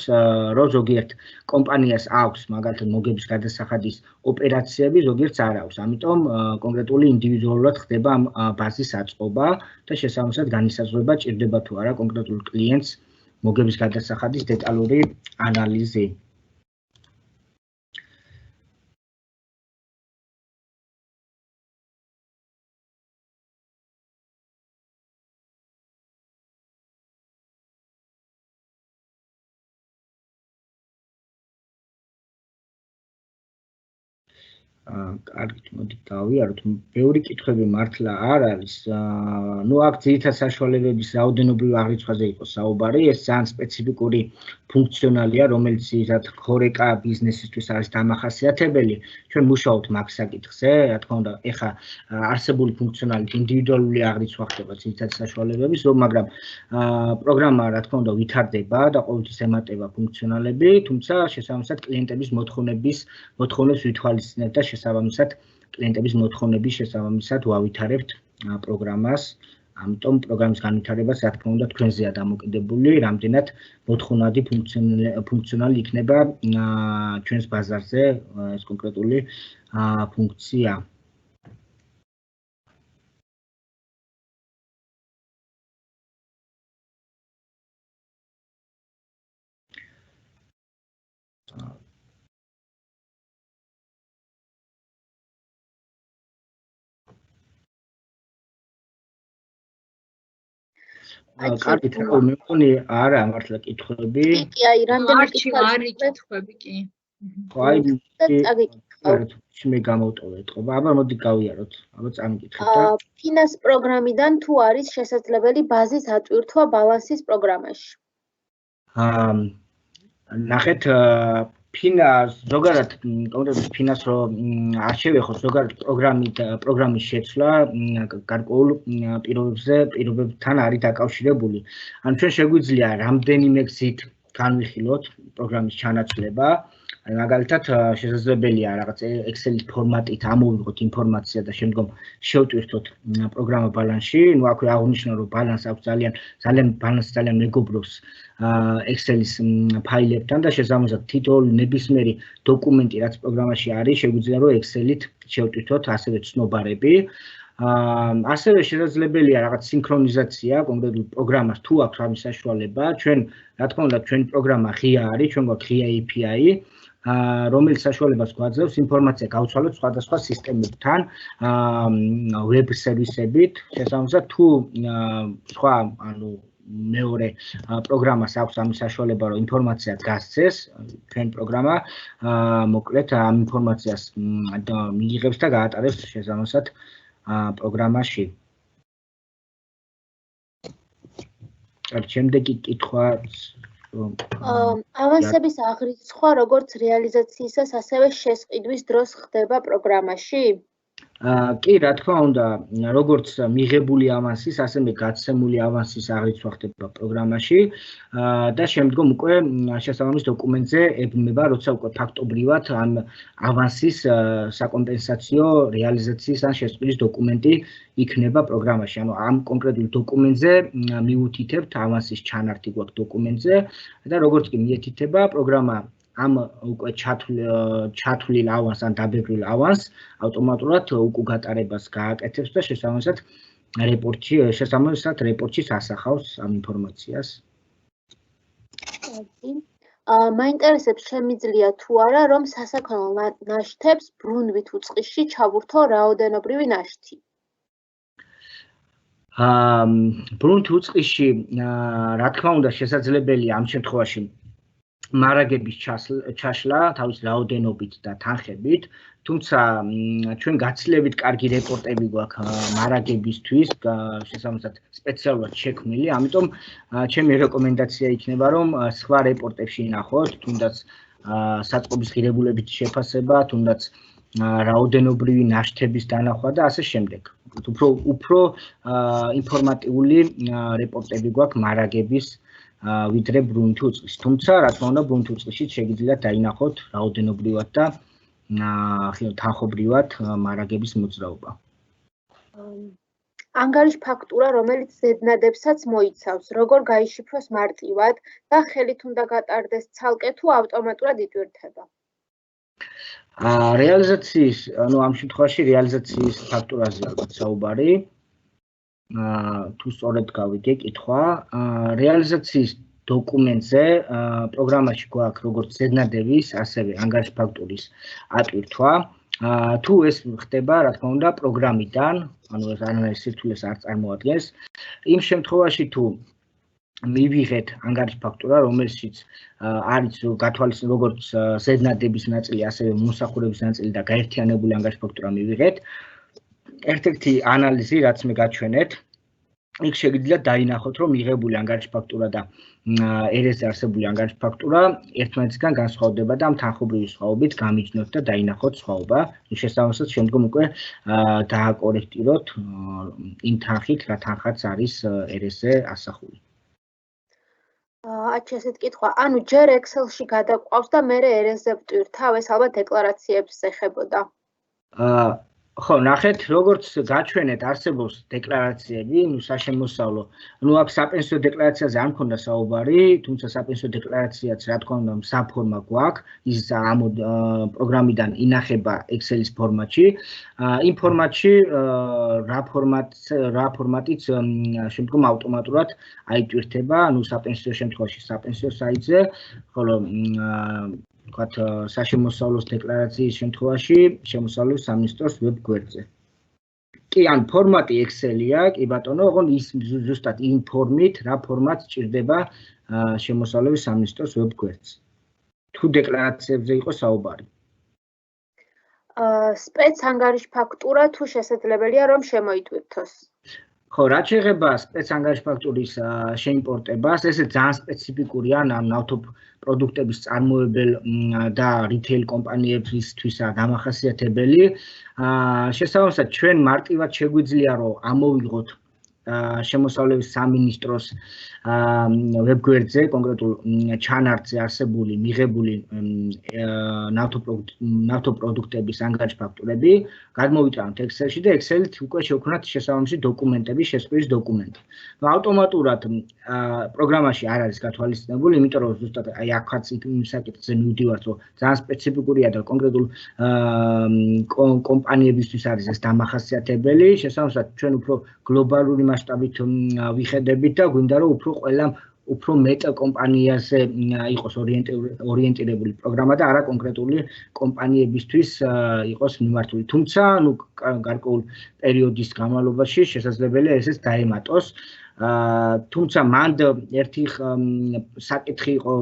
რომ ზოგიერთ კომპანიას აქვს მაგალითად მოგების გადასახადის ოპერაციები, ზოგიერთს არ აქვს. ამიტომ კონკრეტული ინდივიდუალურად ხდება ამ ბაზის აწყობა და შესაბამისად განისაზღვრება ჭირდება თუ არა კონკრეტულ კლიენტს მოგების გადასახადის დეტალური ანალიზი. კარგით, მოდით დავიაროთ. ბევრი კითხვები მართლა არ არის. აქ ძირითად საშუალებების რაოდენობრივ აღრიცხვაზე იყო საუბარი. ეს ძალიან სპეციფიკური ფუნქციონალია, რომელიც ისეთ ქორეკა ბიზნესისთვის არის დამახასიათებელი. ჩვენ მუშაობთ მაგ საკითხზე, რა თქმა უნდა, ეხა არსებული ფუნქციონალით ინდივიდუალური აღრიცვა ხდება ძირითად საშუალებების, მაგრამ პროგრამა, რა თქმა უნდა, ვითარდება და ყოველთვის ემატება ფუნქციონალები, თუმცა შესაბამისად კლიენტების მოთხოვნებს ვითვალისწინებთ და შესაბამისად კლიენტების მოთხოვნების შესაბამისად ვავითარებთ პროგრამას. ამიტომ პროგრამის განვითარებას, რა თქმა უნდა, თქვენზეა დამოკიდებული, რამდენად მოთხოვნადი ფუნქციონალი იქნება ჩვენს ბაზარზე ეს კონკრეტული ფუნქცია. კარგით, მე მგონი არა მართლა კითხვები. კი, აი, რამდენი კითხვები კი. ხო, აი, მე გამოვტოვე ეთყობა. აბა მოდი გავიაროთ. აბა წამიკითხეთ და ფინას პროგრამიდან თუ არის შესაძლებელი ბაზის ატვირთვა ბალანსის პროგრამაში. ნახეთ, ფინა ზოგადად კონკრეტულად ფინას რომ არ შევეხოთ ზოგადად პროგრამის შეცვლა გარკვეულ პირობებთან არის დაკავშირებული. ან ჩვენ შეგვიძლია რამდენიმე გზით განვიხილოთ პროგრამის ჩანაცვლება. მაგალითად შესაძლებელია რაღაც Excel-ის ფორმატით ამოვიღოთ ინფორმაცია და შემდგომ შევტვირთოთ პროგრამა ბალანსში. აქვე აღნიშნო რომ ბალანს აქვს ძალიან მეგობრობს Excel-ის ფაილებთან და შესაბამისად თითოეული ნებისმიერი დოკუმენტი რაც პროგრამაში არის შეგვიძლია რომ Excel-ით შევტვირთოთ ასევე ცნობარები. ასევე შესაძლებელია რაღაც სინქრონიზაცია კონკრეტულ პროგრამას თუ აქვს ამის საშუალება. ჩვენ რა თქმა უნდა ჩვენი პროგრამა ღია არის, ჩვენ გვაქვს ღია API, რომელიც საშუალებას გვაძლევს ინფორმაცია გავცვალოთ სხვადასხვა სისტემებთან, ვებ სერვისებით, შესაბამისად თუ სხვა მეორე პროგრამას აქვს ამის საშუალება, რომ ინფორმაცია გასცეს, ჩვენ პროგრამა მოკლედ ამ ინფორმაციას მიიღებს და გაატარებს შესაბამისად პროგრამაში. შემდეგი კითხვაც ავანსების აღრიცხვა როგორც რეალიზაციისას, ასევე შესყიდვის დროს ხდება პროგრამაში? კი, რა თქმა უნდა, როგორც მიღებული ავანსის, ასევე გაცემული ავანსის აღრიცხვა ხდება პროგრამაში და შემდგომ უკვე შესაბამის დოკუმენტზე ებმება, როცა უკვე ფაქტობრივად ამ ავანსის საკომპენსაციო რეალიზაციის ან შესყიდვის დოკუმენტი იქნება პროგრამაში. ანუ ამ კონკრეტულ დოკუმენტზე მიუთითებთ ავანსის ჩანართი გვაქვს დოკუმენტზე და როგორც კი მიეთითება პროგრამა ამ უკვე ჩათვლილ ავანს ან დაბეჭდილ ავანს ავტომატურად უკუ გატარებას გააკეთებს და შესაბამისად რეპორტში ასახავს ამ ინფორმაციას. მაინტერესებს შემიძლია თუ არა, რომ სასაქონლო ნაშთებს ბრუნვით უწყისში ჩავურთო რაოდენობრივი ნაშთი? ბრუნვით უწყისში, რა თქმა უნდა, შესაძლებელია ამ შემთხვევაში მარაგების ჩაშლა თავის რაოდენობით და თანხებით, თუმცა ჩვენ გაცილებით კარგი რეპორტები გვაქვს მარაგებისთვის, შესაბამისად სპეციალურად შექმნილი, ამიტომ ჩემი რეკომენდაცია იქნება, რომ სხვა რეპორტებში ნახოთ, თუნდაც საწყობის ღირებულებით შეფასება, თუნდაც რაოდენობრივი ნაშთების დანახვა და ასე შემდეგ. უფრო ინფორმატიული რეპორტები გვაქვს მარაგების ვიდრე ბრუნვით უწყის. თუმცა, რა თქმა უნდა, ბრუნვით უწყისში შეგიძლიათ დაინახოთ რაოდენობრივად და თანხობრივად მარაგების მოძრაობა. ანგარიშ ფაქტურა, რომელიც ზედნადებსაც მოიცავს, როგორ გაიშიფროს მარტივად და ხელით უნდა გატარდეს ცალკე თუ ავტომატურად იტვირთება? რეალიზაციის, ანუ ამ შემთხვევაში რეალიზაციის ფაქტურაზე ალბათ საუბარი. თუ სწორედ გავიგე კითხვა, რეალიზაციის დოკუმენტზე პროგრამაში გვაქვს როგორც ზედნადების, ასევე ანგარიშ ფაქტურის ატვირთვა. თუ ეს ხდება, რა თქმა უნდა, პროგრამიდან, ანუ ეს არანაირ სირთულეს არ წარმოადგენს. იმ შემთხვევაში თუ მივიღეთ ანგარიშ ფაქტურა, რომელშიც არის გათვალისწინებული როგორც ზედნადების ნაწილი, ასევე მომსახურების ნაწილი და გაერთიანებული ანგარიშ ფაქტურა მივიღეთ. ერთ-ერთი ანალიზი, რაც მე გაჩვენეთ, იქ შეგიძლიათ დაინახოთ, რომ მიღებული ანგარიშ ფაქტურა და ერესზე არსებული ანგარიშ ფაქტურა ერთმანეთისგან განსხვავდება და ამ თანხობრივი სხვაობით გამიჯნოთ და დაინახოთ სხვაობა. შესაბამისად, შემდგომ უკვე დააკორექტიროთ იმ თანხით, რა თანხაც არის ერესზე ასახული. ესეთ კითხვა, ანუ ჯერ Excel-ში გადაყვავს და მერე ერესზე ვტვირთავ, ეს ალბათ დეკლარაციებს ეხებოდა. ხო, ნახეთ, როგორც გაჩვენეთ, არსებობს დეკლარაციები, საშემოსავლო. აქ საპენსიო დეკლარაციაზე არ მქონდა საუბარი, თუმცა საპენსიო დეკლარაციაც, რა თქმა უნდა, საფორმა გვაქვს, ის ამ პროგრამიდან ინახება Excel-ის ფორმატში. იმ ფორმატში რა ფორმატიც შემდგომ ავტომატურად აიტვირთება, საპენსიო შემთხვევაში საპენსიო საიტზე, ხოლო ვთქვათ, საშემოსავლოს დეკლარაციის შემთხვევაში შემოსავლების სამინისტროს ვებ გვერდზე. კი, ან ფორმატი Excel-ია, კი ბატონო, ოღონდ ის ზუსტად იმ ფორმით, რა ფორმატს ჭირდება შემოსავლების სამინისტროს ვებ გვერდზე. თუ დეკლარაციებზე იყოს საუბარი. სპეც ანგარიშ ფაქტურა თუ შესაძლებელია რომ შემოიტვირთოს? ხო, რაც შეეხება სპეც ანგარიშ ფაქტურის შეიმპორტებას, ესე ძალიან სპეციფიკურია ამ ნავთობ პროდუქტების წარმოებელ და რიტეილ კომპანიებისთვისა დამახასიათებელი. შესაბამისად, ჩვენ მარტივად შეგვიძლია რომ ამოვიღოთ შემოსავლების სამინისტროს ვებგვერდზე, კონკრეტულ ჩანართზე არსებული მიღებული ნავთობპროდუქტების ანგარიშ ფაქტურები, გადმოვიტანოთ Excel-ში და Excel-ით უკვე შევქმნათ შესაბამისი დოკუმენტების შესყიდვის დოკუმენტი. ავტომატურად პროგრამაში არ არის გათვალისწინებული, იმიტომ რომ ზუსტად აქაც იმ საკითხზე მივდივართ, რომ ძალიან სპეციფიკურია და კონკრეტულ კომპანიებისთვის არის ეს დამახასიათებელი. შესაბამისად, ჩვენ უფრო გლობალური მასშტაბით ვიხედებით და გვინდა რომ უფრო ყველა უფრო მეტ კომპანიაზე იყოს ორიენტირებული პროგრამა და არა კონკრეტული კომპანიებისთვის იყოს მიმართული. თუმცა, გარკვეულ პერიოდის განმავლობაში შესაძლებელია ესეც დაემატოს. თუმცა მანდ ერთი საკითხი იყო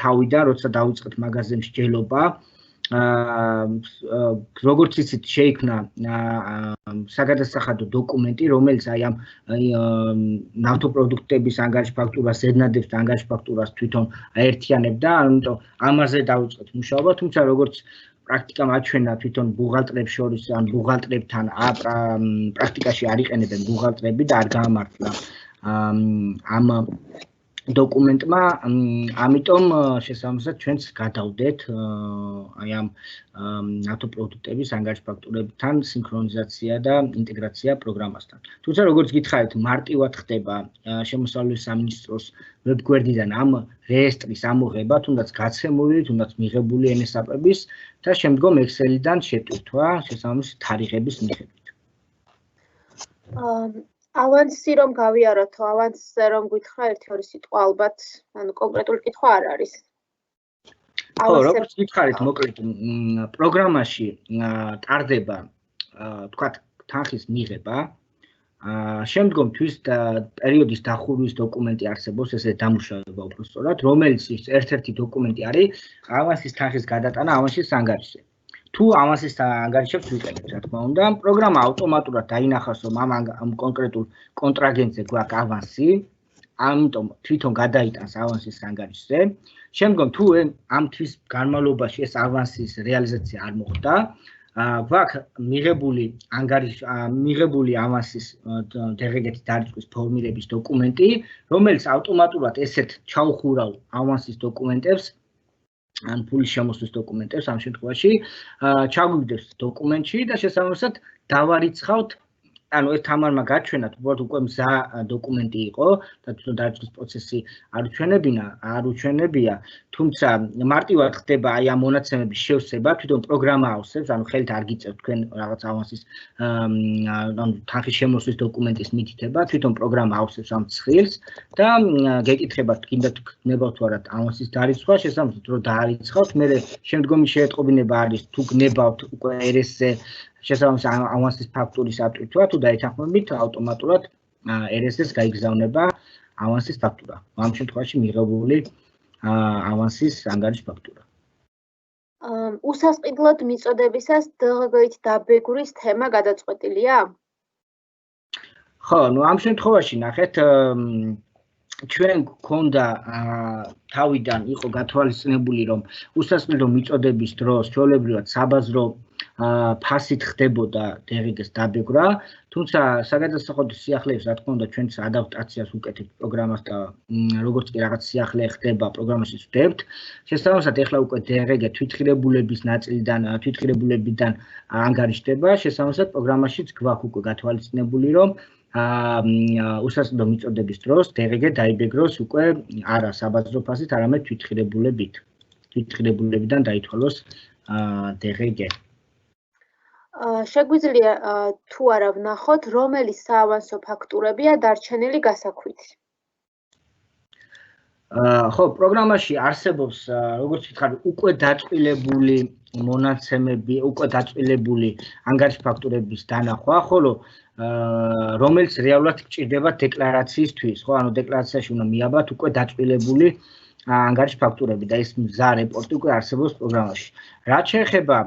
თავიდან, როცა დავიწყეთ მაგაზე მსჯელობა, როგორც იცით, შეიქმნა საგადასახადო დოკუმენტი, რომელიც აი ამ ნავთობპროდუქტების ანგარიშ ფაქტურას, ზედნადებს და ანგარიშ ფაქტურას თვითონ აერთიანებდა, ამიტომ ამაზე დავიწყეთ მუშაობა, თუმცა როგორც პრაქტიკა მაჩვენა თვითონ ბუღალტრებს შორის ან ბუღალტრებთან პრაქტიკაში არ იყენებენ ბუღალტრები და არ გაამართლა ამ დოკუმენტმა, ამიტომ შესაბამისად ჩვენც გადავდეთ აი ამ ნავთობპროდუქტების ანგარიშ ფაქტურებთან სინქრონიზაცია და ინტეგრაცია პროგრამასთან. თუმცა როგორც გითხარით, მარტივად ხდება შემოსავლების სამინისტროს ვებგვერდიდან ამ რეესტრის ამოღება, თუნდაც გაცემული, თუნდაც მიღებული NSAP-ების და შემდგომ Excel-დან შეტვირთვა შესაბამისი თარიღების მიხედვით. ავანსი რომ გავიაროთ, ავანსზე რომ გითხრა ერთი-ორი სიტყვა ალბათ, ანუ კონკრეტული კითხვა არ არის. ხო, როგორც გითხარით, მოკლედ პროგრამაში ტარდება, თქვათ, თანხის მიღება, შემდგომ თვის პერიოდის დახურვის დოკუმენტი არსებობს, ესე დამუშავება უბრალოდ, რომელიც ერთ-ერთი დოკუმენტი არის ავანსის თანხის გადატანა ავანსის ანგარიშზე. თუ ავანსის ანგარიშებს ვიყენებთ, რა თქმა უნდა, პროგრამა ავტომატურად დაინახავს, რომ ამ კონკრეტულ კონტრაგენტზე გვაქვს ავანსი, ამიტომ თვითონ გადაიტანს ავანსის ანგარიშზე. შემდგომ თუ ამ თვის განმავლობაში ეს ავანსის რეალიზაცია არ მოხდა, გვაქვს მიღებული ავანსის დღეგეთი დარიცხვის ფორმირების დოკუმენტი, რომელიც ავტომატურად ესეთ ჩაუხურავ ავანსის დოკუმენტებს ან ფულის შემოსვლის დოკუმენტებს ამ შემთხვევაში ჩაგვიგდებს დოკუმენტში და შესაბამისად დავარიცხავთ, ანუ ეს თამარმა გაჩვენათ, უბრალოდ უკვე მზა დოკუმენტი იყო და თვითონ დარიცხვის პროცესი არ უჩვენებია, თუმცა მარტივად ხდება აი ამ მონაცემების შევსება, თვითონ პროგრამა ავსებს, ანუ ხელით არ გიწევთ თქვენ რაღაც ავანსის ანუ თანხის შემოსვლის დოკუმენტის მითითება, თვითონ პროგრამა ავსებს ამ ცხილს და გეკითხებათ, გინდა გნებავთ თუ არა ავანსის დარიცხვა, შესაბამისად რომ დაარიცხავთ, მერე შემდგომი შეეტყობინება არის თუ გნებავთ უკვე RS-ზე შესაბამის ავანსის ფაქტურის ატვირთვა, თუ დაეთანხმებით ავტომატურად RS-ს გაიგზავნება ავანსის ფაქტურა. ამ შემთხვევაში მიღებული ავანსის ანგარიშ ფაქტურა. უსასყიდლოდ მიწოდებისას დღგ-ით დაბეგურის თემა გადაწყვეტილია? ხო, ამ შემთხვევაში ნახეთ, ჩვენ გქონდა თავიდან იყო გათვალისწინებული, რომ უსასყიდლო მიწოდების დროს ჩვეულებრივად საბაზრო ფასით ხდებოდა DRG-ს დაბეგვრა, თუმცა საგადასახადო სიახლეებს, რა თქმა უნდა, ჩვენც ადაპტაციას ვუკეთებთ პროგრამას და როგორც კი რაღაც სიახლე ხდება, პროგრამაში ვხვდებთ. შესაბამისად, ეხლა უკვე DRG თვითღირებულებიდან ანგარიშდება, შესაბამისად, პროგრამაშიც გვაქვს უკვე გათვალისწინებული, რომ უსასყიდლო მიწოდების დროს DRG დაიბეგროს უკვე არა საბაზრო ფასით, არამედ თვითღირებულებიდან დაითვალოს DRG. შეგვიძლია თუ არა ვნახოთ, რომელი საავანსო ფაქტურებია დარჩენილი გასაქვით? ხო, პროგრამაში არსებობს, როგორც ვითხარ, უკვე დაწყვილებული მონაცემები, უკვე დაწყვილებული ანგარიშ ფაქტურების დანახვა, ხოლო რომელიც რეალურად გჭირდება დეკლარაციისთვის, ხო, ანუ დეკლარაციაში უნდა მიაბათ უკვე დაწყვილებული ანგარიშ ფაქტურები და ეს მზა რეპორტი უკვე არსებობს პროგრამაში. რაც შეეხება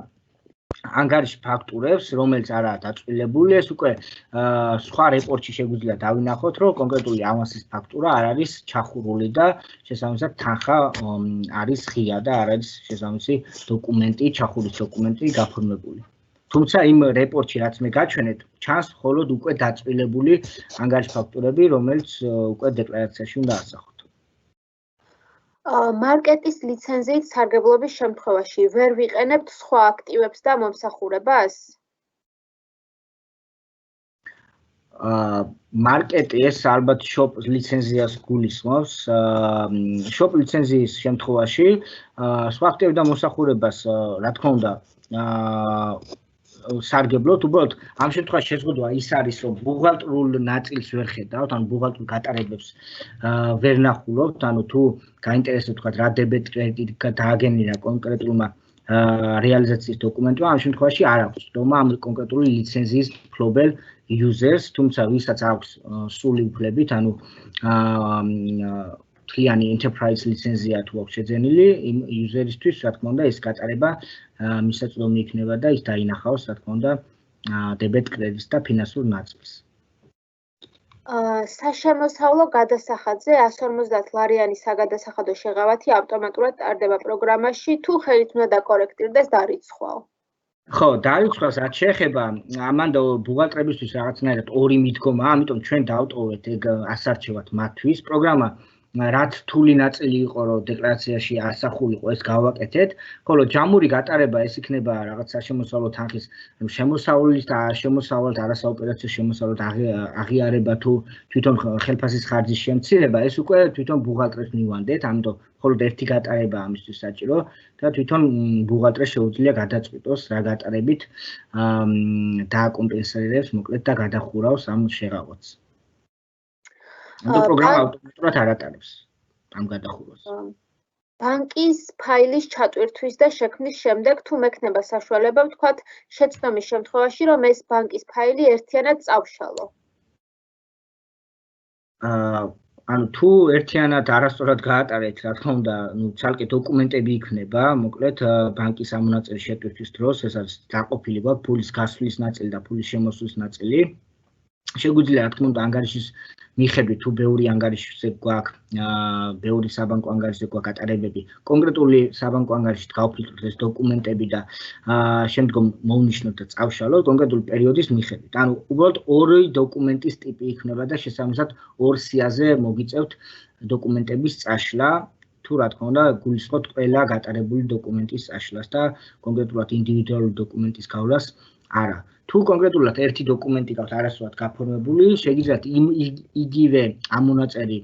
ანგარიშ ფაქტურებს, რომელიც არაა დაწყვილებული, ეს უკვე სხვა რეპორტში შეგვიძლია დავინახოთ, რომ კონკრეტული ავანსის ფაქტურა არ არის ჩახურული და შესაბამისად თანხა არის ღია და არ არის შესაბამისი დოკუმენტი, ჩახურის დოკუმენტი გაფორმებული. თუმცა იმ რეპორტში რაც მე გაჩვენეთ, ჩანს მხოლოდ უკვე დაწყვილებული ანგარიშ ფაქტურები, რომელიც უკვე დეკლარაციაში უნდა ასახოთ. მარკეტის ლიცენზიით სარგებლობის შემთხვევაში ვერ ვიყენებთ სხვა აქტივებს და მომსახურებას? მარკეტი ეს ალბათ shop ლიცენზიას გულისხმობს. shop ლიცენზიის შემთხვევაში სხვა აქტივებს და მომსახურებას, რა თქმა უნდა, სარგებლოთ, უბრალოდ ამ შემთხვევაში შეზღუდვა ის არის, რომ ბუღალტრულ ნაწილს ვერ ხედავთ, ანუ ბუღალტრულ გატარებებს ვერ ნახულობთ, ანუ თუ გაინტერესებთ თქვა რა დებეტ კრედიტი დააგენერა კონკრეტულმა რეალიზაციის დოკუმენტმა, ამ შემთხვევაში არ აქვს ცდომა ამ კონკრეტული ლიცენზიის მფლობელ users, თუმცა ვისაც აქვს სრული უფლებით, ანუ მთლიანი enterprise ლიცენზია თუ აქვს შეძენილი იმ user-ისთვის, რა თქმა უნდა, ეს გატარება მისაწვდომი იქნება და ის დაინახავს, რა თქმა უნდა, დებეტ კრედიტს და ფინანსურ ნაწილს. საშემოსავლო გადასახადზე 150 ლარიანი საგადასახადო შეღავათი ავტომატურად ტარდება პროგრამაში, თუ ხელით უნდა დაკორექტირდეს დარიცხვაო. ხო, დარიცხვას რაც შეეხება, ამან ბუღალტრებისთვის რაღაცნაირად ორი მიდგომა, ამიტომ ჩვენ დავტოვეთ ეგ ასარჩევად მათთვის. პროგრამა რაც რთული ნაწილი იყო, რომ დეკლარაციაში ასახულიყო, ეს გავაკეთეთ, ხოლო ჯამური გატარება ეს იქნება რაღაც საშემოსავლო თანხის შემოსავლის და შემოსავალთ არასაოპერაციო შემოსავლად აღიარება თუ თვითონ ხელფასის ხარჯის შემცირება, ეს უკვე თვითონ ბუღალტრებს მივანდეთ, ამიტომ მხოლოდ ერთი გატარება ამისთვის საჭირო და თვითონ ბუღალტრეს შეუძლია გადაწყვიტოს რა გატარებით დააკომპენსირებს, მოკლედ და გადახურავს ამ შეღავათს. ამ პროგრამა ავტომატურად არ ატარებს ამ გადახურვას. ბანკის ფაილის ჩატვირთვის და შექმნის შემდეგ თუ მექნება საშუალება, ვთქვათ, შეცდომის შემთხვევაში, რომ ეს ბანკის ფაილი ერთიანად წავშალო. ანუ თუ ერთიანად არასწორად გაატარეთ, რა თქმა უნდა, ცალკე დოკუმენტები იქნება, მოკლედ ბანკის ამონაწილის შეტვირთვის დროს, ეს არის დაყოფილი გვაქვს ფულის გასვლის ნაწილი და ფულის შემოსვლის ნაწილი. შეგვიძლია, რა თქმა უნდა, ანგარიშის მიხედვით თუ ბევრი ანგარიშზე გვაქვს, ბევრი საბანკო ანგარიშზე გვაქვს გატარებები, კონკრეტული საბანკო ანგარიშით გავფილტროთ ეს დოკუმენტები და შემდგომ მოვნიშნოთ და წავშალოთ კონკრეტული პერიოდის მიხედვით. ანუ უბრალოდ ორი დოკუმენტის ტიპი იქნება და შესაბამისად ორ სიაზე მოგიწევთ დოკუმენტების წაშლა. თუ რა თქმა უნდა, გულისხმობთ ყველა გატარებული დოკუმენტის წაშლას და კონკრეტულად ინდივიდუალური დოკუმენტის გავლას არა. თუ კონკრეტულად ერთი დოკუმენტი გაქვთ არასწორად გაფორმებული, შეგიძლიათ იგივე ამონაწერი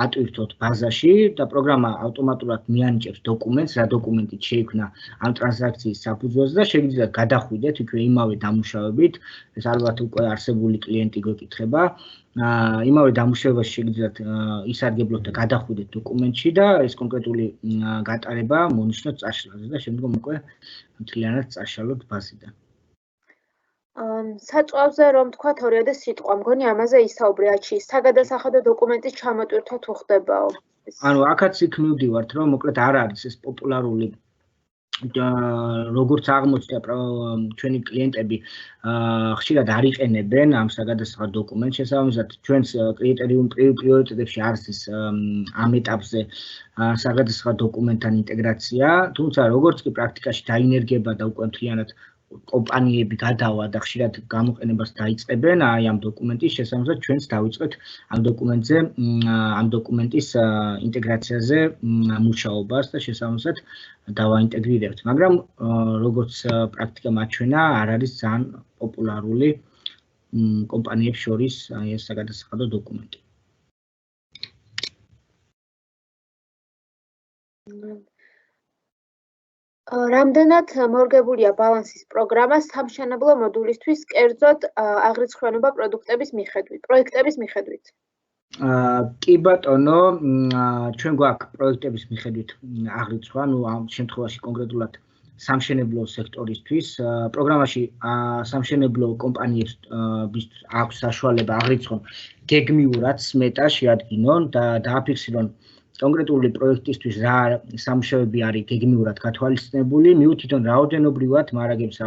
ატვირთოთ ბაზაში და პროგრამა ავტომატურად მიანიჭებს დოკუმენტს, რა დოკუმენტით შეიქმნა ამ ტრანზაქციის საფუძველზე და შეგიძლიათ გადახვიდეთ იქვე იმავე დამუშავებით, ეს ალბათ უკვე არსებული კლიენტი გვეკითხება. იმავე დამუშავებაში შეგიძლიათ ისარგებლოთ და გადახვიდეთ დოკუმენტში და ეს კონკრეტული გატარება მონიშნოთ წაშლაზე და შემდგომ უკვე მთლიანად წაშალოთ ბაზიდან. საწვავზე რომ თქვა თორიადეს სიტყვა, მგონი ამაზე ისაუბრეაჩი, საგადასახადო დოკუმენტის ჩამოტვირთვა თუ ხდებაო? ანუ აქაც იქ მივდივართ, რომ მოკლედ არ არის ეს პოპულარული როგორც აღმოჩნდა ჩვენი კლიენტები ხშირად არ იყენებენ ამ საგადასახადო დოკუმენტს, შესაბამისად ჩვენს კრიტერიუმ პრიორიტეტებში არის ეს ამ ეტაპზე საგადასახადო დოკუმენტთან ინტეგრაცია, თუმცა როგორც კი პრაქტიკაში დაინერგება და უკვე მთლიანად კომპანიები გადავა და ხშირად გამოყენებას დაიწყებენ აი ამ დოკუმენტის შესაბამისად ჩვენც დავიწყეთ ამ დოკუმენტის ინტეგრაციაზე მუშაობას და შესაბამისად დავაინტეგრირებთ, მაგრამ როგორც პრაქტიკა მაჩვენა არ არის ძალიან პოპულარული კომპანიებს შორის აი ეს საგადასახადო დოკუმენტი. რამდენად მორგებულია ბალანსის პროგრამა სამშენებლო მოდულისთვის, კერძოდ აღრიცხვიანობა პროექტების მიხედვით? კი ბატონო, ჩვენ გვაქვს პროექტების მიხედვით აღრიცხვა, ну ამ შემთხვევაში კონკრეტულად სამშენებლო სექტორისთვის, პროგრამაში სამშენებლო კომპანიებს აქვს საშუალება აღრიცხვონ გეგმიურად სმეტა შეადგინონ და დააფიქსირონ კონკრეტული პროექტისთვის რა სამუშაოები არის გეგმიურად გათვალისწინებული, მიუთითონ რაოდენობრივად მარაგებს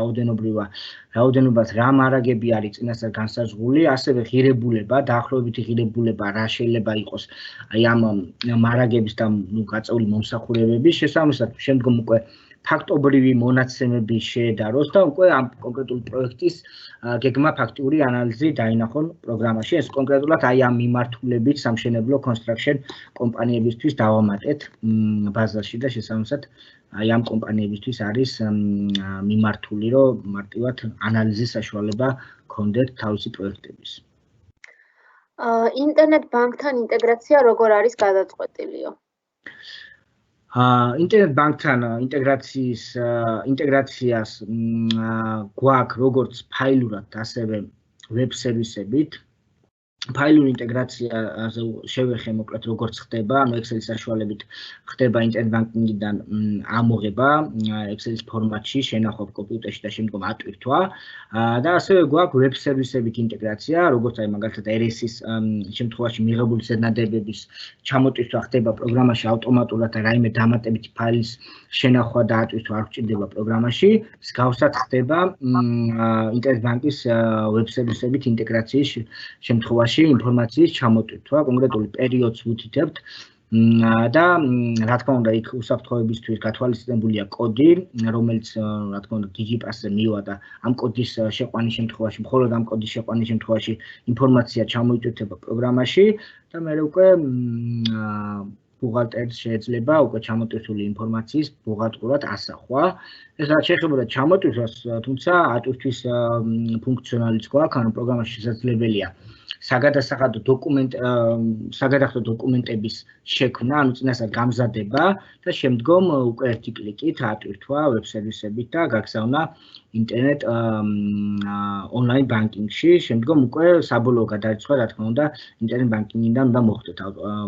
რაოდენობას რა მარაგები არის წინასწარ განსაზღვრული, ასევე ღირებულება, დაახლოებითი ღირებულება რა შეიძლება იყოს აი ამ მარაგების და გაწეული მომსახურებების შესაბამისად შემდგომ უკვე ფაქტობრივი მონაცემები შეედაროს და უკვე ამ კონკრეტული პროექტის გეგმა ფაქტიური ანალიზი დაინახონ პროგრამაში. ეს კონკრეტულად აი ამ მიმართულებით სამშენებლო construction კომპანიებისთვის დავამატეთ ბაზაში და შესაბამისად აი ამ კომპანიებისთვის არის მიმართული, რომ მარტივად ანალიზის საშუალება გქონდეთ თავისი პროექტების. ინტერნეტ ბანკთან ინტეგრაცია როგორ არის გადაწყვეტილიო? ინტერნეტ ბანკთან ინტეგრაციას გვაქვს როგორც ფაილურად, ასევე ვებ სერვისებით. ფაილური ინტეგრაციაზე შევეხე მოკლედ როგორც ხდება, ანუ Excel-ის საშუალებით ხდება ინტერნეტ ბანკინგიდან ამოღება Excel-ის ფორმატში, შენახვა კომპიუტერში და შემდგომ ატვირთვა და ასევე გვაქვს ვებ სერვისებით ინტეგრაცია, როგორც აი მაგალითად RS-ის შემთხვევაში მიღებული ზედნადებების ჩამოტვირთვა ხდება პროგრამაში ავტომატურად და რაიმე დამატებითი ფაილის შენახვა და ატვირთვა არ გვჭირდება პროგრამაში. მსგავსად ხდება ინტერნეტ ბანკის ვებ სერვისებით ინტეგრაციის შემთხვევაში ინფორმაციის ჩამოტვირთვა, კონკრეტული პერიოდს ვუთითებთ და რა თქმა უნდა იქ უსაფრთხოებისთვის გათვალისწინებულია კოდი, რომელიც რა თქმა უნდა DigiPass-ზე მივა და ამ კოდის შეყვანის შემთხვევაში, მხოლოდ ამ კოდის შეყვანის შემთხვევაში ინფორმაცია ჩამოიტვირთება პროგრამაში და მე უკვე ბუღალტერს შეიძლება უკვე ჩამოტვირთული ინფორმაციის ბუღალტრულად ასახვა. ეს რაც შეეხება ჩამოტვირთვას, თუმცა ატვირთვის ფუნქციონალიც გვაქვს, ანუ პროგრამაში შესაძლებელია საგადასახადო დოკუმენტების შექმნა, ანუ წინასწარ გამზადება და შემდგომ უკვე ერთი კლიკით ატვირთვა ვებ სერვისებით და გაგზავნა ინტერნეტ ონლაინ ბანკინგში, შემდგომ უკვე საბოლოო გადარიცხვა, რა თქმა უნდა, ინტერნეტ ბანკინგიდან უნდა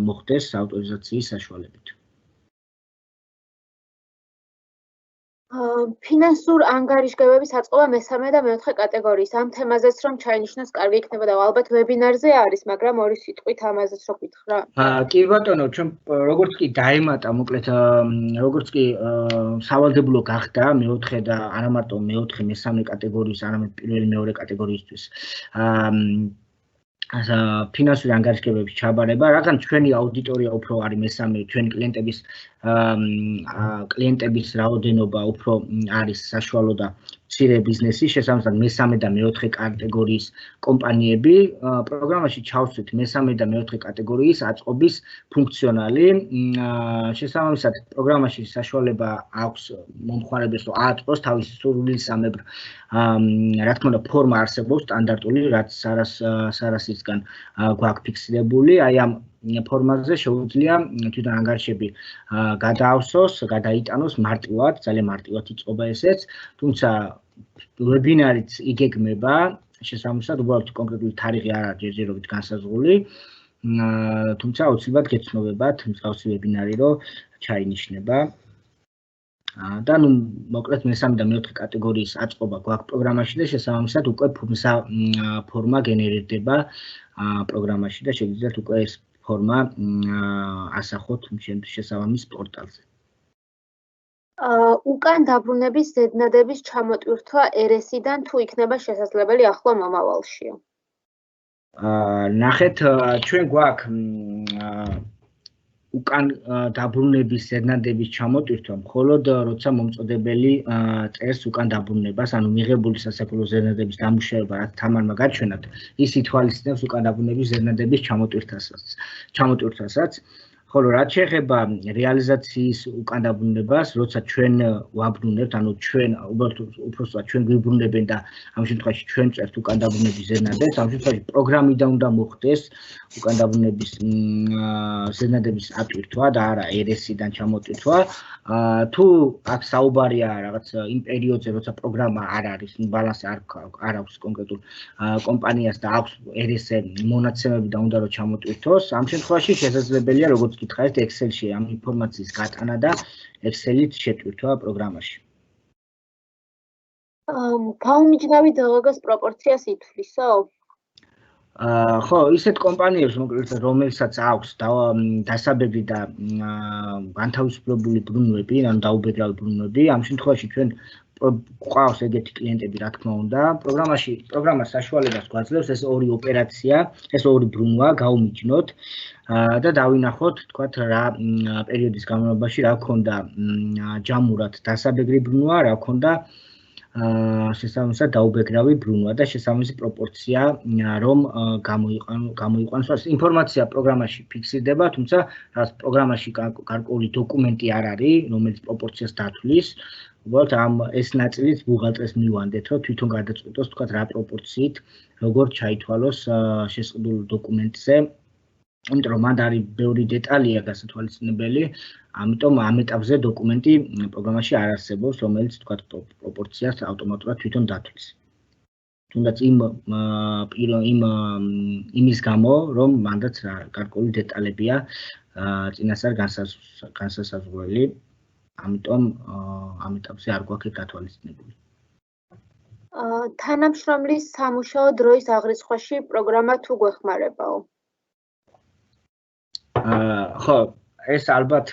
მოხდეს ავტორიზაციის საშუალებით. ფინანსურ ანგარიშგებების აწყობა მესამე და მეოთხე კატეგორიის. ამ თემაზეც რომ ჩაინიშნოს, კარგი იქნება და ალბათ ვებინარზე არის, მაგრამ ორი სიტყვით ამაზეც რო გითხრა. კი ბატონო, ჩვენ როგორც კი დაემატა, მოკლედ როგორც კი სავალდებულო გახდა მეოთხე და არა მარტო მეოთხე, მესამე კატეგორიის, არამედ პირველი, მეორე კატეგორიისთვის ფინანსური ანგარიშგებების ჩაბარება, რადგან ჩვენი აუდიტორია უფრო არის მესამე, ჩვენი კლიენტების რაოდენობა უფრო არის საშუალო და მცირე ბიზნესი, შესაბამისად მესამე და მეოთხე კატეგორიის კომპანიები პროგრამაში ჩავსვით მესამე და მეოთხე კატეგორიის აწყობის ფუნქციონალი. შესაბამისად პროგრამაში საშუალება აქვს მომხმარებელს რომ აწყოს თავისი სურვილისამებრ რა თქმა უნდა ფორმა არსებობს სტანდარტული, რაც სარასისგან გვაქვს ფიქსირებული, აი ამ ფორმაზე შეუძლია თვითონ ანგარიშები გადაავსოს, გადაიტანოს მარტივად, ძალიან მარტივად იწყობა ესეც, თუმცა ვებინარიც იგეგმება, შესაბამისად უბრალოდ კონკრეტული თარიღი არ არის ჯერჯერობით განსაზღვრული, თუმცა აუცილებლად გეცნობებათ მსგავსი ვებინარი, რომ ჩაინიშნება. და ნუ მოკლედ მესამე და მეოთხე კატეგორიის აწყობა გვაქვს პროგრამაში და შესაბამისად უკვე ფორმა გენერირდება პროგრამაში და შეგიძლიათ უკვე ეს ფორმა ასახოთ შესაბამის პორტალზე. უკან დაბრუნების ზედნადების ჩამოტვირთვა RS-დან თუ იქნება შესაძლებელი ახლო მომავალშია. ნახეთ, ჩვენ გვაქვს უკან დაბრუნების ზედნადების ჩამოტვირთვა მხოლოდ როცა მომწოდებელი წერს უკან დაბრუნებას, ანუ მიღებული სასაქმრო ზედნადების დამუშავება, რაც თამარმა გაჩვენათ, ის ითვალისწინებს უკან დაბრუნების ზედნადების ჩამოტვირთვასაც. ხოლო რაც შეეხება რეალიზაციის უკან დაბრუნებას, როცა ჩვენ ვაბრუნებთ, ანუ ჩვენ უბრალოდ ჩვენ გვიბრუნებენ და ამ შემთხვევაში ჩვენ წერთ უკან დაბრუნების ზედნადებს, ამ შემთხვევაში პროგრამიდან უნდა მოხდეს უკან დაბრუნების ზედნადების ატვირთვა და არა RS-დან ჩამოტვირთვა. თუ აქ საუბარია რაღაც იმ პერიოდზე, როცა პროგრამა არ არის, ბალანსი არ აქვს კონკრეტულ კომპანიას და აქვს RS-ზე მონაცემები და უნდა რომ ჩამოტვირთოს, ამ შემთხვევაში შესაძლებელია როგორც გითხარით Excel-ში ამ ინფორმაციის გატანა და Excel-ით შეტვირთვა პროგრამაში. გაუმიჯნავი დელოგოს პროპორციას ითვლისო? ხო, ისეთ კომპანიებს მოკლედ რომელსაც აქვს დასაბეგრი და განთავისუფლებული ბრუნვები, ანუ დაუბეგრავი ბრუნვები, ამ შემთხვევაში ჩვენ გვყავს ეგეთი კლიენტები, რა თქმა უნდა, პროგრამას საშუალებას გვაძლევს ეს ორი ოპერაცია, ეს ორი ბრუნვა გაუმიჯნოთ და დავინახოთ, თქვათ რა პერიოდის განმავლობაში რა ქონდა ჯამურად დასაბეგრი ბრუნვა, რა ქონდა შესაბამისად დაუბეგრავი ბრუნვა და შესაბამისი პროპორცია რომ გამოიყვანოს. ინფორმაცია პროგრამაში ფიქსირდება, თუმცა რაც პროგრამაში გარკვეული დოკუმენტი არ არის, რომელიც პროპორციას დათვლის, უბრალოდ ეს ნაწილიც ბუღალტერს მივანდეთ, რომ თვითონ გადაწყვიტოს, თქვათ რა პროპორციით, როგორ ჩაითვალოს შესყიდულ დოკუმენტზე იმიტომ რომ მანდ არის ბევრი დეტალია გასათვალისწინებელი, ამიტომ ამ ეტაპზე დოკუმენტი პროგრამაში არ არსებობს, რომელიც თქვა პროპორციას ავტომატურად თვითონ დათვლის. თუნდაც იმის გამო, რომ მანდაც გარკვეული დეტალებია წინასწარ განსასაზღვრელი, ამიტომ ამ ეტაპზე არ გვაქვს გათვალისწინებული. თანამშრომლის სამუშაო დროის აღრიცხვაში პროგრამა თუ გვეხმარებაო? ხო, ეს ალბათ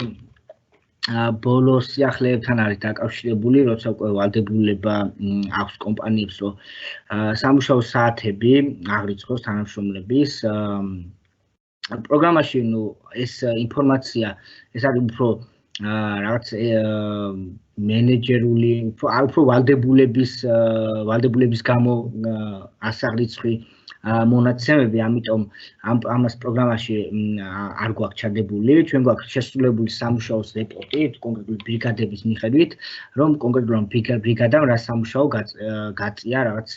ბოლო სიახლეებთან არის დაკავშირებული, როცა უკვე ვალდებულება აქვს კომპანიებს, რომ სამუშაო საათები აღრიცხოს თანამშრომლების. პროგრამაში ეს ინფორმაცია, ეს არის უფრო რაღაც მენეჯერული, უფრო ვალდებულების გამო ასაღრიცხვი მონაცემები, ამიტომ ამას პროგრამაში არ გვაქვს ჩადებული, ჩვენ გვაქვს შესრულებული სამუშაოს რეპორტი კონკრეტული ბრიგადების მიხედვით, რომ კონკრეტულად ბრიგადამ რა სამუშაო გაწია რაღაც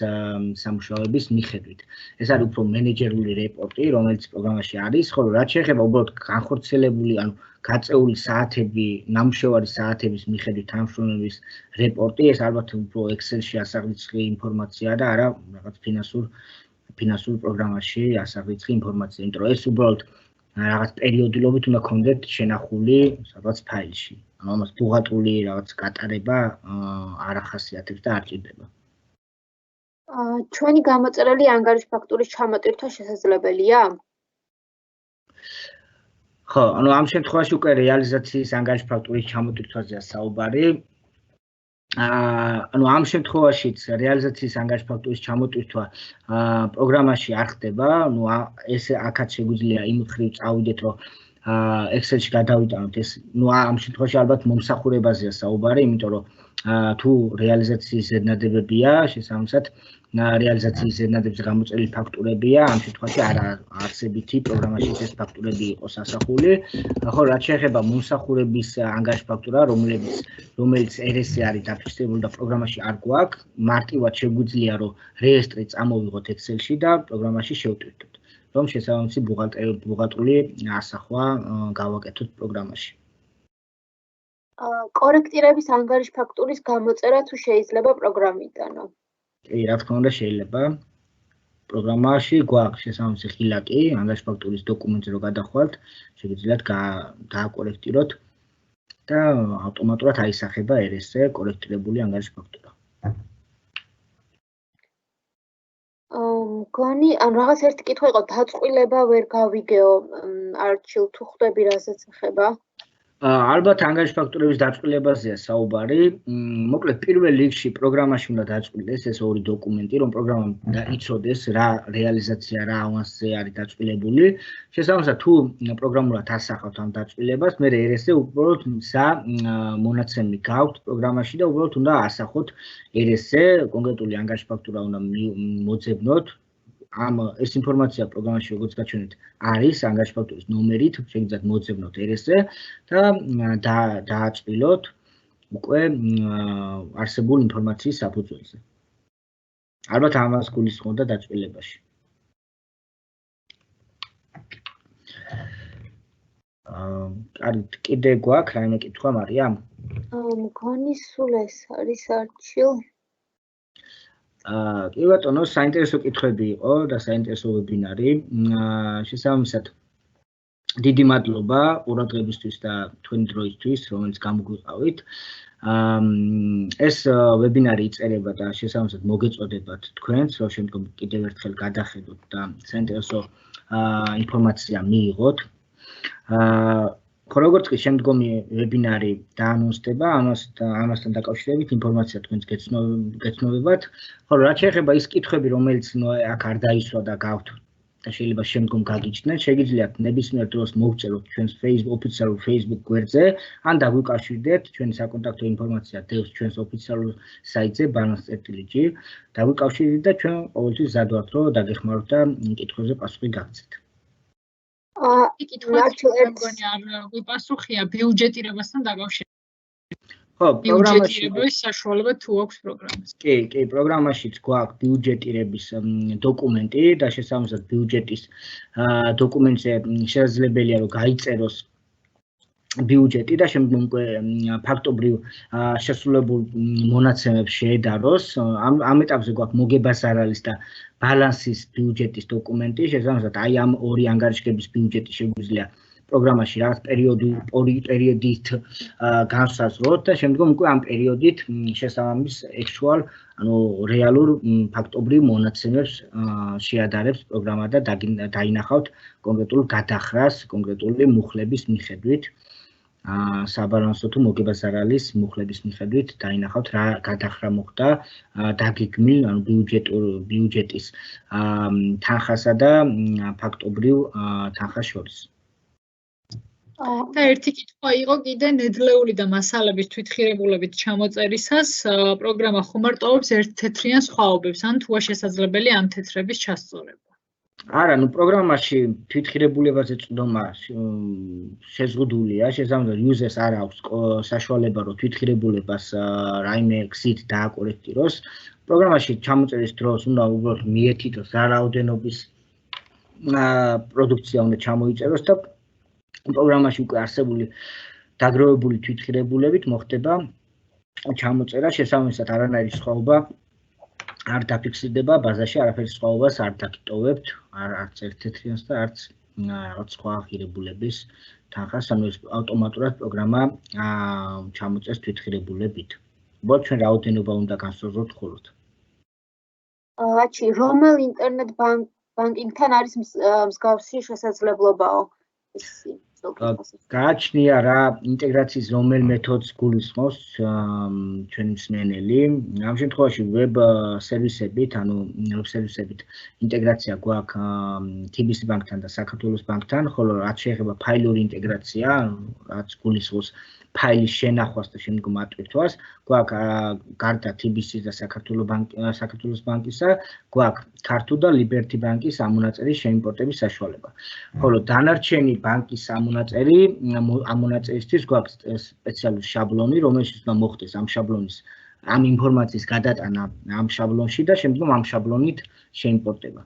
სამუშაოების მიხედვით. ეს არის უფრო მენეჯერული რეპორტი, რომელიც პროგრამაში არის, ხოლო რაც შეეხება უბრალოდ განხორციელებული, ანუ გაწეული საათები, ნამუშევარი საათების მიხედვით თანამშრომლების რეპორტი, ეს ალბათ უფრო Excel-ში ასაღრიცხვი ინფორმაცია და არა რაღაც ფინანსურ პროგრამაში ასაღრიცხვი ინფორმაცია, იმიტომ რომ ეს უბრალოდ რაღაც პერიოდილობით უნდა გქონდეთ შენახული სადღაც ფაილში. ანუ ამას ბუღალტრული რაღაც გატარება არ ახასიათებს და არ ჭირდება. ჩვენი გამოწერილი ანგარიშ ფაქტურის ჩამოტვირთვა შესაძლებელია? ხო, ანუ ამ შემთხვევაში უკვე რეალიზაციის ანგარიშ ფაქტურის ჩამოტვირთვაზეა საუბარი. ანუ ამ შემთხვევაშიც რეალიზაციის ანგარიშ ფაქტურის ჩამოტვირთვა პროგრამაში არ ხდება, ანუ ეს აქაც შეგვიძლია იმ მხრივ წავიდეთ, რომ Excel-ში გადავიტანოთ ეს, ამ შემთხვევაში ალბათ მომსახურებაზეა საუბარი, იმიტომ რომ თუ რეალიზაციის ზედნადებებია, შესაბამისად რეალიზაციის ზედნადებზე გამოწერილი ფაქტურებია, ამ შემთხვევაში არ არსებითი პროგრამაში ეს ფაქტურები იყოს ასახული. ხო, რაც შეეხება მომსახურების ანგარიშ ფაქტურა, რომელიც RS-ზე არის დაფიქსირებული და პროგრამაში არ გვაქვს, მარტივად შეგვიძლია რომ რეესტრი წამოვიღოთ Excel-ში და პროგრამაში შევტვირთოთ, რომ შესაბამისი ბუღალტრული ასახვა გავაკეთოთ პროგრამაში. კორექტირების ანგარიშ ფაქტურის გამოწერა თუ შეიძლება პროგრამიდანო? კი, რა თქმა უნდა შეიძლება. პროგრამაში გვაქვს შესაბამისი ხილაკი, ანგარიშ ფაქტურის დოკუმენტზე რო გადახვალთ, შეგიძლიათ გააკორექტიროთ და ავტომატურად აისახება RS-ზე კორექტირებული ანგარიშ ფაქტურა. მგონი, ან რაღაც ერთი კითხვა იყო, დაწყვილება ვერ გავიგეო არჩილ თუ ხვდები რასაც ეხება? ალბათ ანგარიშ ფაქტურების დაწყვილებაზეა საუბარი. მოკლედ პირველ რიგში პროგრამაში უნდა დაწყვილდეს ეს ორი დოკუმენტი, რომ პროგრამამ იცოდეს რა რეალიზაცია, რა ავანსზე არის დაწყვილებული. შესაბამისად, თუ პროგრამულად ასახავთ ამ დაწყვილებას, მე RS-ზე უბრალოდ მონაცემი გაქვთ პროგრამაში და უბრალოდ უნდა ასახოთ RS-ზე კონკრეტული ანგარიშ ფაქტურა უნდა მოძებნოთ. ეს ინფორმაცია პროგრამაში როგორც გაჩვენეთ არის ანგარიშ ფაქტურის ნომერით, შეგიძლიათ მოძებნოთ RS-ზე და დააწყვილოთ უკვე არსებული ინფორმაციის საფუძველზე. ალბათ ამას გულისხმობდა დაწყვილებაში. კიდე გვაქვს რაიმე კითხვა, მარია? მგონი სულ ეს არის არჩილ. კი ბატონო, საინტერესო კითხვები იყო და საინტერესო ვებინარი. შესაბამისად, დიდი მადლობა ყურადღებისთვის და თქვენი დროისთვის, რომელიც გამოგვიყავით. ეს ვებინარი იწერება და შესაბამისად მოგეწოდებათ თქვენს, რომ შემდგომ კიდევ ერთხელ გადახედოთ და საინტერესო ინფორმაცია მიიღოთ. როგორც კი შემდგომი ვებინარი დაანონსდება, ამასთან დაკავშირებით ინფორმაცია თქვენს გეცნობებათ. ხოლო რაც შეეხება ის კითხვები, რომელიც აქ არ დაისვა და გაქვთ და შეიძლება შემდგომ გაგიჩნდეთ, შეგიძლიათ ნებისმიერ დროს მოვწეროთ ჩვენს ოფიციალურ Facebook გვერდზე, ან დაგვიკავშირდეთ, ჩვენი საკონტაქტო ინფორმაცია დევს ჩვენს ოფიციალურ საიტზე balance.gt. დაგვიკავშირდეთ და ჩვენ ყოველთვის ზად ვართ, რომ დაგეხმაროთ და კითხვებზე პასუხი გაგცეთ. კითხვა მგონი არ გვიპასუხია ბიუჯეტირებასთან დაკავშირებით. ხო, პროგრამაში ბიუჯეტირების საშუალება თუ აქვს პროგრამას. კი, პროგრამაშიც გვაქვს ბიუჯეტირების დოკუმენტი და შესაბამისად ბიუჯეტის დოკუმენტზე შესაძლებელია რომ გაიწეროს ბიუჯეტი და შემდგომ უკვე ფაქტობრივ შესრულებულ მონაცემებს შეედაროს. ამ ეტაპზე გვაქვს მოგებას არ არის და ბალანსის ბიუჯეტის დოკუმენტი, შესაბამისად აი ამ ორი ანგარიშგების ბიუჯეტი შეგვიძლია პროგრამაში რაღაც პერიოდით განსაზღვროთ და შემდგომ უკვე ამ პერიოდით შესაბამის actual, ანუ რეალურ ფაქტობრივ მონაცემებს შეადარებს პროგრამა და დაინახავთ კონკრეტულ გადახრას, კონკრეტული მუხლების მიხედვით. საბალანსო თუ მოგებას არ არის მუხლების მიხედვით დაინახავთ რა გადახრა მოხდა დაგეგმილ ანუ ბიუჯეტის თანხასა და ფაქტობრივ თანხას შორის. და ერთი კითხვა იყო კიდე ნედლეული და მასალების თვითღირებულებით ჩამოწერისას პროგრამა ხომარტოვებს ერთთეთრიან სხვაობებს ან თუა შესაძლებელი ამ თეთრების ჩასწორება. არა, ნუ პროგრამაში თვითღირებულებაზე წვდომა შეზღუდულია, შესაბამისად users არ აქვს საშუალება რომ თვითღირებულებას რაიმე გზით დააკორექტიროს. პროგრამაში ჩამოწერის დროს უნდა უბრალოდ მიეთითოს რა რაოდენობის პროდუქცია უნდა ჩამოიწეროს და პროგრამაში უკვე არსებული დაგროვებული თვითღირებულებით მოხდება ჩამოწერა, შესაბამისად არანაირი სხვაობა არ დაფიქსირდება ბაზაში, არაფერი სხვაობას არ დაგიტოვებთ, არც ერთთეთრიანს და არც რაღაც სხვა ღირებულების თანხას, ანუ ეს ავტომატურად პროგრამა ჩამოწერს თვითღირებულებით. უბრალოდ ჩვენ რაოდენობა უნდა განსაზღვროთ მხოლოდ. აჩი, რომელ ინტერნეტ ბანკინგთან არის მსგავსი შესაძლებლობაო? გააჩნია რა ინტეგრაციის რომელ მეთოდს გულისხმობს ჩვენი მსმენელი. ამ შემთხვევაში ვებ სერვისებით, ანუ ვებ სერვისებით ინტეგრაცია გვაქვს TBC ბანკთან და საქართველოს ბანკთან, ხოლო რაც შეეხება ფაილური ინტეგრაცია, რაც გულისხმობს ფაილის შენახვას და შემდგომ ატვირთვას, გვაქვს გარდა TBC-ის და საქართველოს ბანკისა, გვაქვს ქართულ და Liberty ბანკის ამონაწერის შეიმპორტების საშუალება. ხოლო დანარჩენი ბანკის ამონაწერისთვის გვაქვს სპეციალური შაბლონი, რომელშიც უნდა მოხდეს ამ ინფორმაციის გადატანა ამ შაბლონში და შემდგომ ამ შაბლონით შეიმპორტება.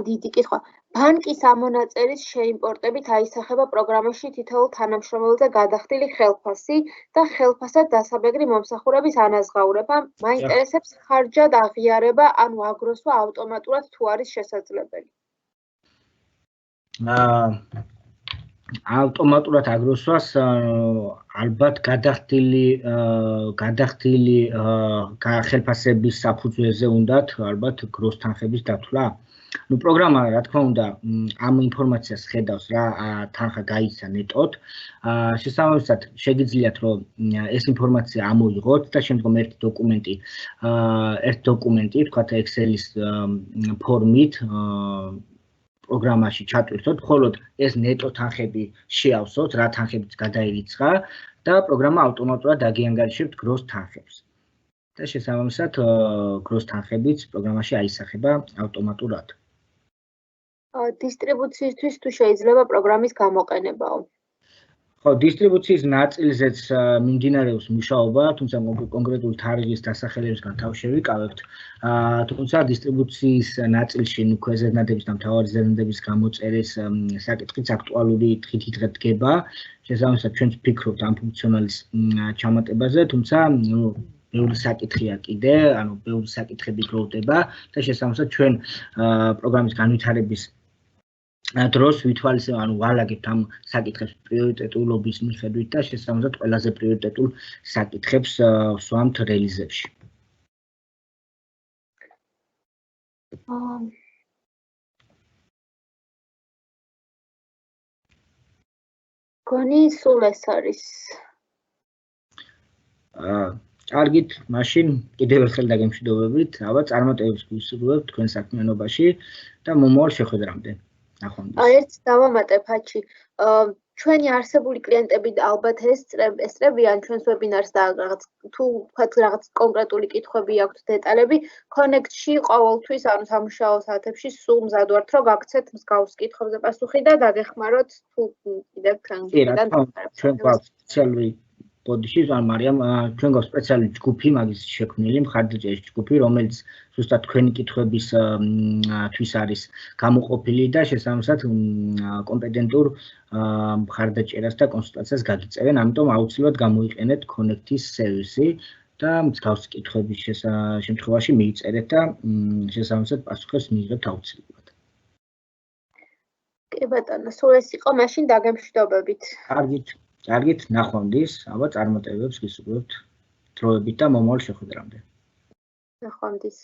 დიდი კითხვა. ბანკის ამონაწერის შეიმპორტებით აისახება პროგრამაში თითოეულ თანამშრომელზე გადახდილი ხელფასი და ხელფასად დასაბეგრი მომსახურების ანაზღაურება. მაინტერესებს ხარჯად აღიარება ანუ აგროსვა ავტომატურად თუ არის შესაძლებელი. ავტომატურად აგროსვას ალბათ გადახდილი ხელფასების საფუძველზე უნდათ ალბათ გროს თანხების დათვლა. ნუ პროგრამა რა თქმა უნდა ამ ინფორმაციას ხედავს რა თანხა გაიცა ნეტოდ. შესაბამისად შეგიძლიათ რომ ეს ინფორმაცია ამოიღოთ და შემდგომ ერთი დოკუმენტი, თქვათ Excel-ის ფორმით პროგრამაში ჩატვირთოთ, მხოლოდ ეს ნეტო თანხები შეავსოთ, რა თანხებიც გადაირიცხა და პროგრამა ავტომატურად დაგიანგარიშებთ გროს თანხებს. და შესაბამისად გროს თანხებიც პროგრამაში აისახება ავტომატურად. დისტრიბუციისთვის თუ შეიძლება პროგრამის გამოყენებაო? ხო, დისტრიბუციის ნაწილზეც მიმდინარეობს მუშაობა, თუმცა კონკრეტული თარიღის დასახელებისგან თავ შევიკავებთ. თუმცა დისტრიბუციის ნაწილში უკვე ზედნადების და მთავარი ზედნადების გამოწერის საკითხიც აქტუალური დღითიდღე დგება. შესაბამისად ჩვენც ვფიქრობთ ამ ფუნქციონალის ჩამატებაზე, თუმცა ბევრი საკითხია კიდე, ანუ ბევრი საკითხები გროვდება და შესაბამისად ჩვენ პროგრამის განვითარების დროს ვითვალისწინებთ, ანუ ვალაგებთ ამ საკითხებს პრიორიტეტულობის მიხედვით და შესაბამისად ყველაზე პრიორიტეტულ საკითხებს ვსვამთ რელიზებში. გონი სულ ეს არის. კარგით, მაშინ კიდევ ერთხელ დაგემშვიდობებით. ალბათ წარმატებებს გისურვებთ თქვენ საქმიანობაში და მომავალ შეხვედრამდე. ერთს დავამატებ, აჩი. ჩვენი არსებული klientები ალბათ ესწრებიან ჩვენს ვებინარს და რაღაც თუ თქვათ რაღაც კონკრეტული კითხვები აქვთ დეტალები Connect-ში ყოველთვის ანუ სამუშაო საათებში სულ მზად ვართ რომ გაგცეთ მსგავს კითხვებზე პასუხი და დაგეხმაროთ თუ კიდევ თქვენგან ჩვენ გვაქვს სპეციალური ბოდიში ან მარიამ ჩვენ გვაქვს სპეციალური ჯგუფი მაგის შექმნილი მხარდაჭერის ჯგუფი რომელიც ზუსტად თქვენი კითხვების თვის არის გამოყოფილი და შესაბამისად კომპეტენტურ მხარდაჭერას და კონსულტაციას გაგიწერენ ამიტომ აუცილებლად გამოიყენეთ Connect-ის სერვისი და მსგავსი კითხვების შემთხვევაში მიიწერეთ და შესაბამისად პასუხებს მიიღებთ აუცილებლად. კი ბატონო, სულ ეს იყო, მაშინ დაგემშვიდობებით. კარგით, ნახვამდის, აბა წარმატებებს გისურვებთ დროებით და მომავალ შეხვედრამდე. ნახვამდის.